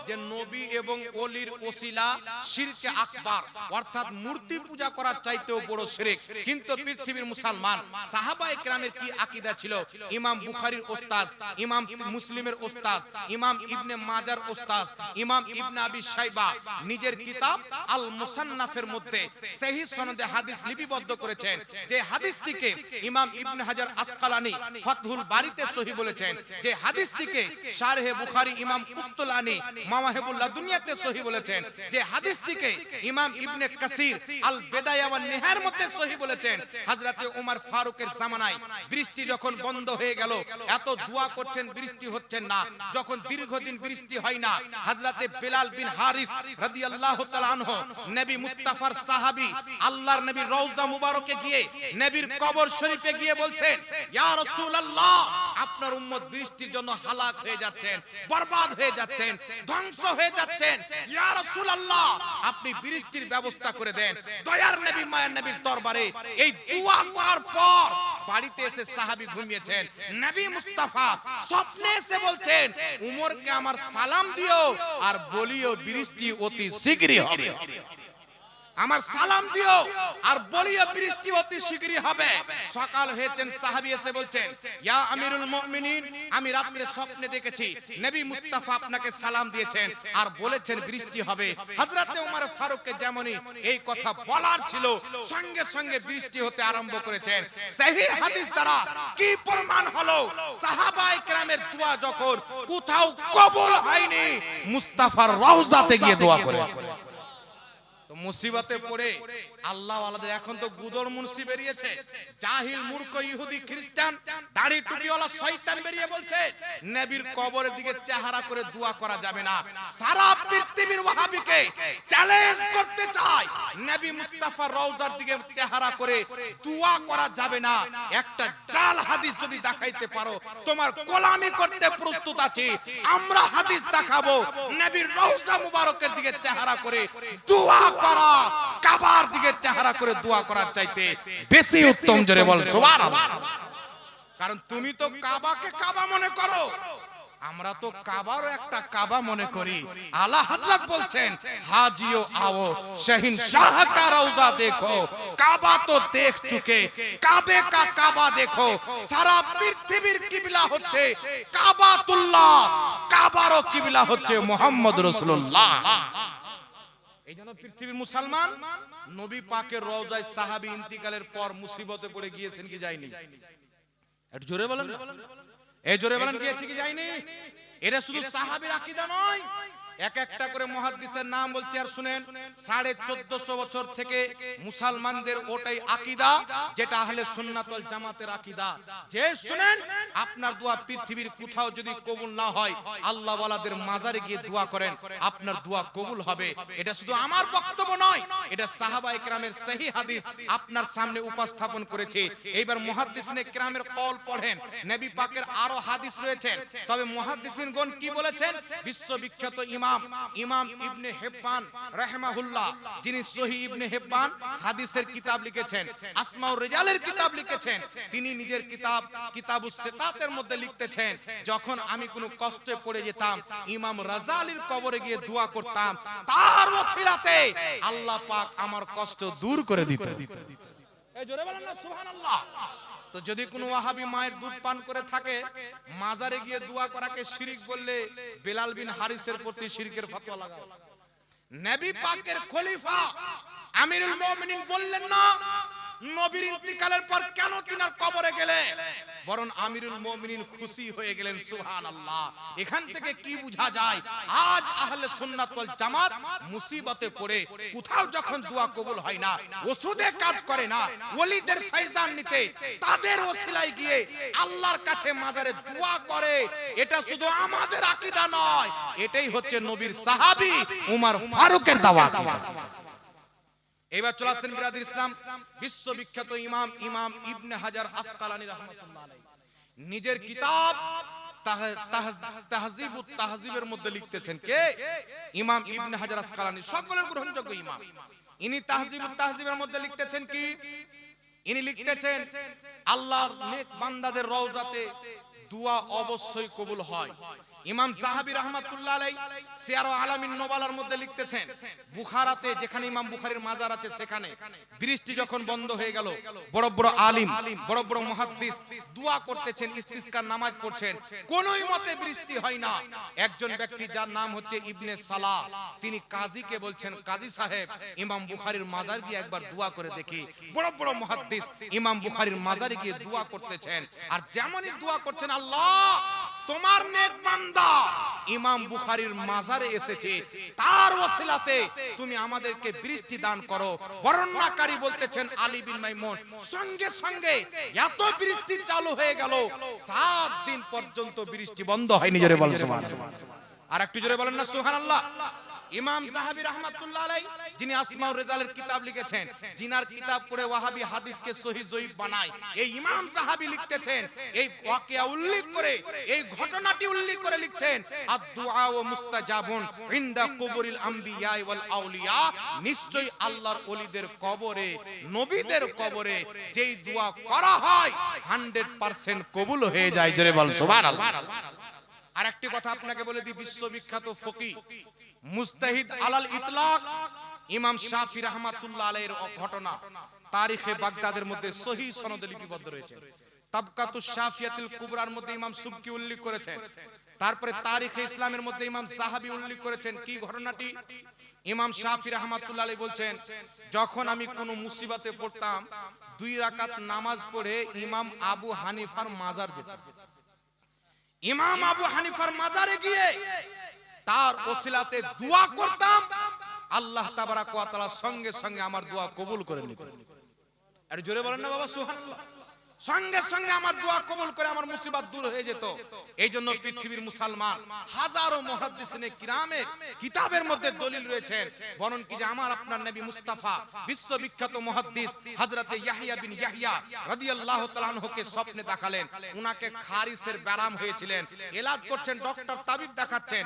যে নবী এবং ওলির ওসিলা শিরকে আকবার, অর্থাৎ মূর্তি পূজা করার চাইতেও বড় শিরক। কিন্তু পৃথিবীর মুসলমান সাহাবায়ে কেরামের কি আকীদা ছিল? ইমাম বুখারীর ওস্তাদ, ইমাম মুসলিমের ওস্তাদ, ইমাম ইবনে মাজার ওস্তাদ, ইমাম ইবনে আবি শাইবা নিজের কিতাব আল মুসান্নাফের মধ্যে সহিহ সনদে হাদিস লিপিবদ্ধ করেছেন, যে হাদিসটিকে ইমাম ইবনে হাজার আসকালানি ফাতহুল বারীতে সহিহ বলেছেন, যে হাদিসটিকে শারহে বুখারী ইমাম কুস্তুলানি মাওয়াহিবুল লাদুনিয়াতে সহিহ বলেছেন, যে হাদিসটিকে ইমাম ইবনে কাসির আল বিদায়া ওয়ান নিহার মধ্যে সহিহ বলেছেন। হযরতে ওমর ফারুকের জামানায় বৃষ্টি যখন বন্ধ হয়ে গেল, এত দোয়া করছেন, বৃষ্টি হচ্ছে না, যখন দীর্ঘদিন বৃষ্টি হয় না, হযরতে বিলাল বিন হারিস রাদিয়াল্লাহু তাআলা আনহু নবী মুস্তাফার সাহাবী আল্লাহর নবী রওজা মুবারকে গিয়ে নবীর কবর শরীফে গিয়ে বলছেন, ইয়া রাসূলুল্লাহ আপনার উম্মত বৃষ্টির জন্য হালাক হয়ে যাচ্ছেন, বরবাদ হয়ে যাচ্ছেন, ধ্বংস হয়ে যাচ্ছেন, ইয়া রাসূলুল্লাহ আপনি বৃষ্টির ব্যবস্থা করে দেন। দয়ার নবী মায়ের নবীর দরবারে এই দোয়া করার পর বাড়িতে এসে সাহাবী ঘুমিয়েছেন, নবী মুস্তাফা স্বপ্নে এসে বলছেন, উমরকে আমার সালাম দিও আর বলিও বৃষ্টি অতি শীঘ্রই হবে। আমার সালাম দিও আর বলিও বৃষ্টি অতি শীঘ্রই হবে। সকাল হয়েছেন, সাহাবী এসে বলছেন, ইয়া আমিরুল মুমিনিন আমি রাতে স্বপ্নে দেখেছি নবী মুস্তাফা আপনাকে সালাম দিয়েছেন আর বলেছেন বৃষ্টি হবে। হযরতে ওমর ফারুককে যেমনই এই কথা বলার ছিল, সঙ্গে সঙ্গে বৃষ্টি হতে আরম্ভ করেছেন। সহিহ হাদিস দ্বারা কি প্রমাণ হলো? সাহাবায়ে কেরামের দোয়া যখন কোথাও কবুল হয়নি, মুস্তাফার রওজাতে গিয়ে দোয়া করেছেন। মুসিবতে পড়ে আল্লাহ ওয়ালাদের এখন তো গুদর মুন্সি বেরিয়েছে, জাহিল মূর্খ ইহুদি খ্রিস্টান দাড়ি টুপিওয়ালা শয়তান বেরিয়ে বলছে নবীর কবরের দিকে চেহারা করে দোয়া করা যাবে না। সারা পৃথিবীর ওয়াহাবিকে চ্যালেঞ্জ করতে চায়, নবী মুস্তাফার রওজার দিকে চেহারা করে দোয়া করা যাবে না। একটা জাল হাদিস যদি দেখাইতে পারো, তোমার গোলামি করতে প্রস্তুত আছি। আমরা হাদিস দেখাবো নবীর রওজা মুবারকের দিকে চেহারা করে দোয়া করা কাবার দিকে চেহারা করে দোয়া করার চাইতে বেশি উত্তম। জোরে বল সুবহানাল্লাহ। কারণ তুমি তো কাবাকে কাবা মনে করো, আমরা তো কাবারও একটা কাবা মনে করি। আলা হযরত বলছেন, হাজিও আও শাহিন শাহ কা রওজা দেখো, কাবা তো দেখ চুকে, কাবে কা কাবা দেখো। সারা পৃথিবীর কিবলা হচ্ছে কাবাতুল্লাহ, কাবারও কিবলা হচ্ছে মুহাম্মদ রাসূলুল্লাহ। এই জন্য পৃথিবীর মুসলমান নবী পাকের রওজায় সাহাবী ইন্তিকালের পর মুসিবতে পড়ে গিয়েছেন কি যায়নি? একটু জোরে বলেন না, এই জোরে বলেন, গিয়েছে কি যায়নি? এটা শুধু সাহাবীর আকীদা নয়, এক একটা করে মুহাদ্দিসের নাম বলছি আর শুনেন। 1450 বছর থেকে মুসলমানদের ওটাই আকীদা, যেটা আহলে সুন্নাত ওয়াল জামাতের আকীদা। যে শুনেন আপনার দোয়া পৃথিবীর কোথাও যদি কবুল না হয়, আল্লাহ ওয়ালাদের মাজারে গিয়ে দোয়া করেন, আপনার দোয়া কবুল হবে। এটা শুধু আমার বক্তব্য নয়, এটা সাহাবায়ে কেরামের সহিহ হাদিস আপনার সামনে উপস্থাপন করেছে। এইবার মুহাদ্দিসিনে কেরামের কওল পড়েন, নবী পাকের আরো হাদিস রয়েছে, তবে মুহাদ্দিসিনগণ কি বলেছেন? বিশ্ববিখ্যাত ইমাম ইমাম ইমাম ইবনে হিব্বান রাহিমাহুল্লাহ, যিনি সহিহ ইবনে হিব্বান হাদিসের কিতাব লিখেছেন, আসমাউর রিজালের কিতাব লিখেছেন, তিনি নিজের কিতাব কিতাবুস সিকাতের মধ্যে লিখতেছেন, যখন আমি কোনো কষ্টে পড়ে যেতাম ইমাম রাজালির কবরে গিয়ে দোয়া করতাম, তার ওসিলাতে আল্লাহ পাক আমার কষ্ট দূর করে দিত। এই জোরে বলেন না সুবহানাল্লাহ। তো যদি কোনো ওয়াহাবি মায়ের দুধ পান করে থাকে, মাজারে গিয়ে দোয়া করাকে শিরক বললে বেলাল বিন হারিসের প্রতি শিরকের ফতোয়া লাগাও। নবী পাকের খলিফা আমিরুল মুমিনিন বললেন না নবীর ইন্তিকালের পর কেন তিনার কবরে গেলে, বরং আমিরুল মুমিনিন খুশি হয়ে গেলেন। সুবহানাল্লাহ। এখান থেকে কি বোঝা যায়, আজ আহলে সুন্নাত ওয়াল জামাত মুসিবতে পড়ে কোথাও যখন দোয়া কবুল হয় না, ওষুধে কাজ করে না, ওলিদের ফয়জান নিতে তাদের ওসিলায় গিয়ে আল্লাহর কাছে মাজারে দোয়া করে, এটা শুধু আমাদের আকীদা নয়, এটাই হচ্ছে নবীর সাহাবী উমর ফারুকের দাওয়া। এবার চলে আসছেন বিরাদির ইসলাম বিশ্ববিখ্যাত ইমাম ইমাম ইবনে হাজার আসকালানী রাহমাতুল্লাহ আলাইহি, নিজের কিতাব তাহজিবুত তাহজিবের মধ্যে লিখতেছেন কে? ইমাম ইবনে হাজার আসকালানী, সকলের গ্রহণযোগ্য ইমাম। ইনি তাহজিবুত তাহজিবের মধ্যে লিখতেছেন কি? ইনি লিখতেছেন আল্লাহর নেক বান্দাদের রওজাতে দোয়া অবশ্যই কবুল হয়। ইমাম যাহাবী রাহমাতুল্লাহ আলাইহি সিয়ার আলামিন নুবালার মধ্যে লিখতেছেন, বুখারাতে যেখানে ইমাম বুখারীর মাজার আছে সেখানে বৃষ্টি যখন বন্ধ হয়ে গেল, বড় বড় আলিম বড় বড় মুহাদ্দিস দোয়া করতেছেন, ইস্তিসকার নামাজ পড়ছেন, কোনই মতে বৃষ্টি হয় না। একজন ব্যক্তি যার নাম হচ্ছে ইবনে সালাহ, তিনি কাজীকে বলছেন, কাজী সাহেব ইমাম বুখারীর মাজার গিয়ে একবার দোয়া করে দেখি। বড় বড় মুহাদ্দিস ইমাম বুখারীর মাজারে গিয়ে দোয়া করতেছেন, আর যেমনই দোয়া করছেন, আল্লাহ তোমার নেক বান্দা ইমাম বুখারীর মাজারে এসেছে, তার ওসিলাতে তুমি আমাদেরকে বৃষ্টি দান করো। বর্ণনাকারী বলতেছেন আলী বিন মাইমুন, সঙ্গে সঙ্গে এত বৃষ্টি চালু হয়ে গেল, 7 দিন পর্যন্ত বৃষ্টি বন্ধ হয়নি। জোরে বলেন সুবহানাল্লাহ। আর একটু জোরে বলেন না সুবহানাল্লাহ। ইমাম যাহাবী রাহমাতুল্লাহ আলাইহি, যিনি আসমাউর রিজালের কিতাব লিখেছেন, জিনার কিতাব পড়ে ওয়াহাবী হাদিসকে সহিহ জয়ীফ বানায়, এই ইমাম যাহাবী লিখতেছেন, এই ওয়াকিয়া উল্লেখ করে, এই ঘটনাটি উল্লেখ করে লিখছেন, আদ-দুআ ওয়া মুস্তাজাবুন ইনদা কুবুরিল আমবিয়া ওয়াল আউলিয়া, নিশ্চয়ই আল্লাহর ওলিদের কবরে, নবীদের কবরে যেই দোয়া করা হয় 100% কবুল হয়ে যায়। জোরে বল সুবহানাল্লাহ। আর একটি কথা আপনাকে বলে দিই, বিশ্ববিখ্যাত ফকিহ মুজতাহিদ আলাল ইতলাক ইমাম শাফি রাহমাতুল্লাহ আলাইহির ঘটনা তারিখে বাগদাদের মধ্যে সহিহ সনদে লিপিবদ্ধ রয়েছে। তাবকাতুশ শাফিয়াতুল কুবরার মধ্যে ইমাম সুবকি উল্লেখ করেছেন, তারপরে তারিখে ইসলামের মধ্যে ইমাম যাহাবী উল্লেখ করেছেন। কি ঘটনাটি? ইমাম শাফি রাহমাতুল্লাহ আলাইহি বলছেন, যখন আমি কোনো মুসিবতে পড়তাম, 2 রাকাত নামাজ পড়ে ইমাম আবু হানিফার মাজার যেতাম। ইমাম আবু হানিফার মাজারে গিয়ে তার ওসিলাতে দোয়া করতাম, আল্লাহ তাবারাক ওয়া তাআলা সঙ্গে সঙ্গে আমার দোয়া কবুল করে নিতেন। আর জোরে বলেন না বাবা সুবহানাল্লাহ। সঙ্গে সঙ্গে আমার দোয়া কবুল করে আমার মুসিবত দূর হয়ে যেত। এইজন্য পৃথিবীর মুসলমান হাজারো মুহাদ্দিসিনে কিরামের কিতাবের মধ্যে দলিল রয়েছেন, বরং কি যে আমার আপনার নবী মুস্তাফা বিশ্ববিখ্যাত মুহাদ্দিস হযরতে ইয়াহইয়া বিন ইয়াহইয়া রাদিয়াল্লাহু তাআলা আনহুকে স্বপ্নে দেখালেন, উনাকে খারিসের ব্যারাম হয়েছিলেন, ইলাজ করছেন, ডক্টর তাবিব দেখাচ্ছেন,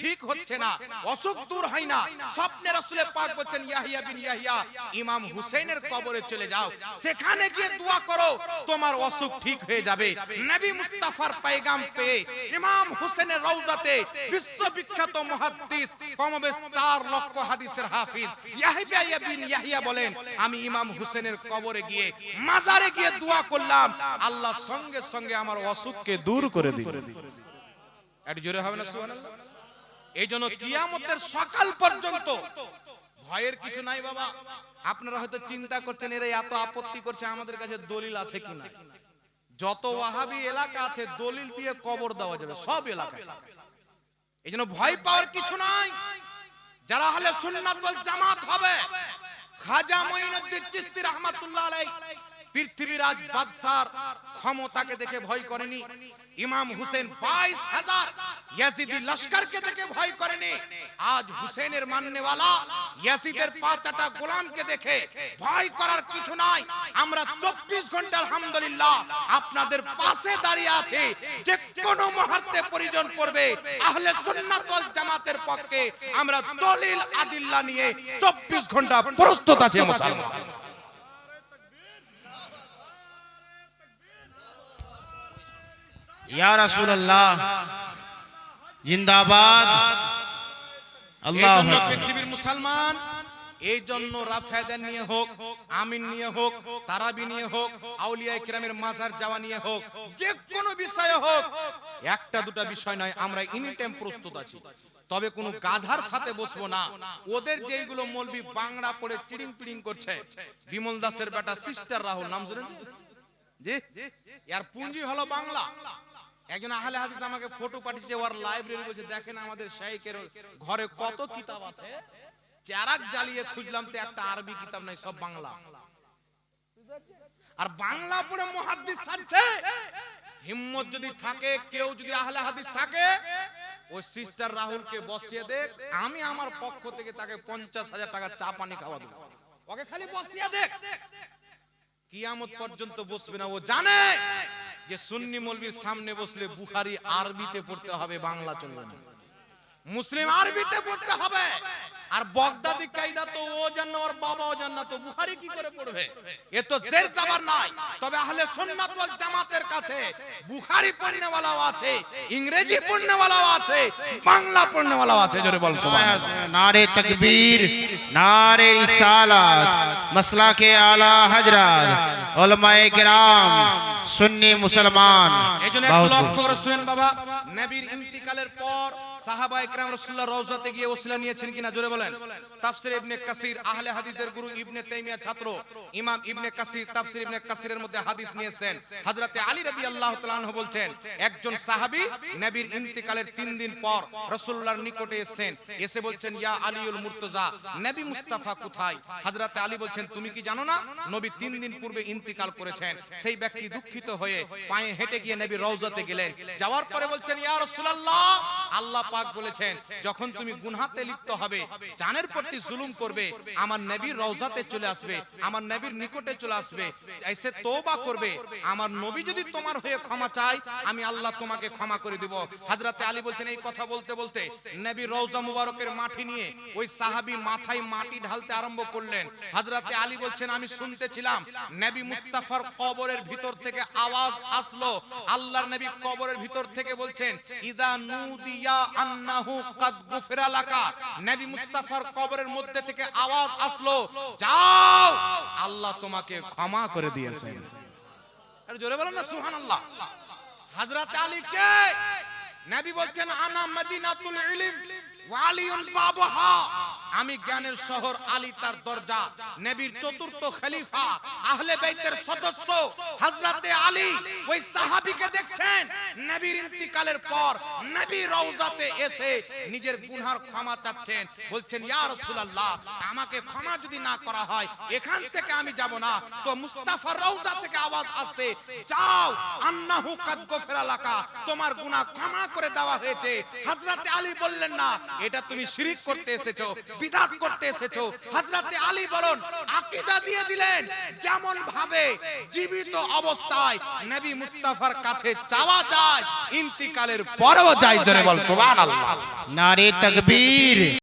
ঠিক হচ্ছে না, অসুখ দূর হয় না। স্বপ্নে রাসূল পাক বলেন, ইয়াহইয়া বিন ইয়াহইয়া ইমাম হুসাইনের কবরে চলে যাও, সেখানে গিয়ে দোয়া করো, তোমার অসুখ ঠিক হয়ে যাবে। নবী মুস্তাফার পয়গাম পেয়ে ইমাম হুসেনের রওজাতে বিশ্ববিখ্যাত মুহাদ্দিস কমবেশ 4 লক্ষ হাদিসের হাফিজ ইয়াহইয়া বিন ইয়াহইয়া বলেন, আমি ইমাম হুসেনের কবরে গিয়ে মাজারে গিয়ে দোয়া করলাম, আল্লাহ সঙ্গে সঙ্গে আমার অসুখকে দূর করে দিলেন। একটু জোরে হবে না সুবহানাল্লাহ। এইজন্য কিয়ামতের সকাল পর্যন্ত ভয়ের কিছু নাই বাবা। আপনারা হয়তো চিন্তা করছেন এরা এত আপত্তি করছে, আমাদের কাছে দলিল আছে কিনা। যত ওয়াহাবি এলাকা আছে দলিল দিয়ে কবর দেওয়া যাবে সব এলাকায়। এইজন্য ভয় পাওয়ার কিছু নাই। যারা আহলে সুন্নাত ওয়াল জামাত হবে, খাজা মুঈনুদ্দিন চিশতি রাহমাতুল্লাহ আলাইহি পৃথিবীর আজ বাদশার ক্ষমতাকে দেখে ভয় করেনি, ইমাম হুসেন 22,000 ইয়াজিদি লস্করকে দেখে ভয় করেনি। আজ হুসেনের মাননেওয়ালা ইয়াজিদের 5টা গোলামকে দেখে ভয় করার কিছু নাই। আমরা 24 ঘন্টা আলহামদুলিল্লাহ আপনাদের পাশে দাঁড়িয়ে আছি। যে কোনো মুহূর্তে প্রয়োজন পড়বে আহলে সুন্নাত ওয়াল জামাতের পক্ষে আমরা দলিল আদিল্লা নিয়ে 24 ঘন্টা প্রস্তুত আছি মুসলমান। या रसूल अल्लाह जिंदाबाद अल्लाह এইজন্য अकबर। পৃথিবীর মুসলমান, এই জন্য রাফেদান নিয়ে হোক, আমিন নিয়ে হোক, তারাবি নিয়ে হোক, আউলিয়া কিরামের মাজার যাওয়া নিয়ে হোক, যে কোনো বিষয়ে হোক, একটা দুটা বিষয় নয়, আমরা এনি টাইম প্রস্তুত আছি। তবে কোনো গাধার সাথে বসবো না। ওদের যেইগুলো মৌলবি বাংলা পড়ে চিড়িং পিড়িং করছে, বিমল দাসের বেটা সিস্টার রাহুল নাম শুনেন জি, ইয়ার পুঁজি হলো বাংলা। একজন আহলে হাদিস আমাকে ফটো পাঠিয়েছে, ওর লাইব্রেরি বলছে দেখেন আমাদের শাইখের ঘরে কত কিতাব আছে। চারাক জ্বালিয়ে খুঁজলাম তো একটা আরবি কিতাব নাই, সব বাংলা। আর বাংলা পড়ে মুহাদ্দিস ছাড়ছে। হিম্মত যদি থাকে, কেউ যদি আহলে হাদিস থাকে, ওই সিস্টার রাহুলকে বসিয়ে দেখ, আমি আমার পক্ষ থেকে তাকে 50,000 টাকা চা পানি খাওয়া দেব। ওকে খালি বসিয়ে দেখ, কিয়ামত পর্যন্ত বসবে না। ও জানে যে সুন্নি মৌলবীর সামনে বসলে বুখারী আরবিতে পড়তে হবে, বাংলা চলবে না। মুসলিম আরবিতে পড়তে হবে। আর বগদাদি কায়দা তো ও জানে, ওর বাবাও জানে না, তো বুখারী কি করে পড়বে? এ তো জের জাবার নাই। তবে আহলে সুন্নাত ওয়াল জামাতের কাছে বুখারী পড়নেওয়ালাও আছে, ইংরেজি পড়নেওয়ালাও আছে, বাংলা পড়নেওয়ালাও আছে। জোরে বল সুবহানাল্লাহ। नारे तकबीर, नारे रिसालत, मसला के आला हजरत, उलमाए किराम, सुन्नी मुसलमान। এইজন্য একটু লক্ষ্য করে শুনেন বাবা, নবীর ইন্তিকালের পর সাহাবায়ে কেরাম রাসূলুল্লাহর রওজাতে গিয়ে ওসিলা নিয়েছেন কিনা জোরে বলেন। তাফসীর ইবনে কাসির, আহলে হাদিসদের গুরু ইবনে তাইমিয়া ছাত্র ইমাম ইবনে কাসির, তাফসীর ইবনে কাসিরের মধ্যে হাদিস নিয়েছেন। হযরতে আলী রাদিয়াল্লাহু তাআলা আনহু বলছেন, একজন সাহাবী নবীর ইন্তিকালের 3 দিন পর রাসূলুল্লাহর নিকটে এসেছেন, এসে বলছেন ইয়া আলীউল মুর্তজা, নবী মুস্তাফা কোথায়? হযরতে আলী বলছেন তুমি কি জানো না নবী 3 দিন পূর্বে ইন্তিকাল করেছেন? সেই ব্যক্তি দুঃখিত হয়ে পায়ে হেঁটে গিয়ে নবীর রওজাতে গেলেন। যাওয়ার পরে বলছেন ইয়া রাসূলুল্লাহ, আল্লাহ পাক বলেছেন যখন তুমি গুনাহতে লিপ্ত হবে, জানের প্রতি জুলুম করবে, আমার নবীর রওজাতে চলে আসবে, আমার নবীর নিকটে চলে আসবে, এসে তওবা করবে, আমার নবী যদি তোমার হয়ে ক্ষমা চায় আমি আল্লাহ তোমাকে ক্ষমা করে দিব। হযরতে আলী বলছেন এই কথা বলতে বলতে নবীর রওজা মুবারকের মাটি নিয়ে ওই সাহাবী মাথায় মাটি ঢালতে আরম্ভ করলেন। হযরতে আলী বলছেন আমি শুনতেছিলাম নবী মুস্তাফার কবরের ভিতর থেকে আওয়াজ আসলো। আল্লাহর নবী কবরের ভিতর থেকে বলছেন ইদা নুদিয়া আন্নাহু কাদ গুফিরা লাকা, নবী মুস্তাফার কবরের মধ্যে থেকে আওয়াজ আসলো যাও আল্লাহ তোমাকে ক্ষমা করে দিয়েছেন। আরে জোরে বলেন না সুবহানাল্লাহ। হযরত আলী কে? নবী বলছেন আনা মদিনাতুল ইলম ওয়া আলিউন বাবুহা, আমি জ্ঞানের শহর, আলী তার দরজা। নবীর চতুর্থ খলিফা, আহলে বাইতের সদস্য হযরতে আলী ওই সাহাবীকে দেখছেন নবীর ইন্তিকালের পর নবী রওজাতে এসে নিজের গুনার ক্ষমা চাচ্ছেন। বলছেন ইয়া রাসূলুল্লাহ, আমাকে ক্ষমা যদি না করা হয় এখান থেকে আমি যাব না। তো মুস্তাফার রওজা থেকে আওয়াজ আসছে যাও আন্নাহু কাদ গফিরা লাকা, তোমার গুনাহ ক্ষমা করে দেওয়া হয়েছে। হযরতে আলী বললেন না এটা তুমি শিরক করতে এসেছো, বিদআত করতে এসেছো। হযরতে আলী বলেন আকীদা দিয়ে দিলেন যেমন ভাবে জীবিত অবস্থায় নবী মুস্তাফার কাছে চাওয়া যায়, ইন্তিকালের পরেও যায়। জোরে বল সুবহানাল্লাহ। नारे तकबीर।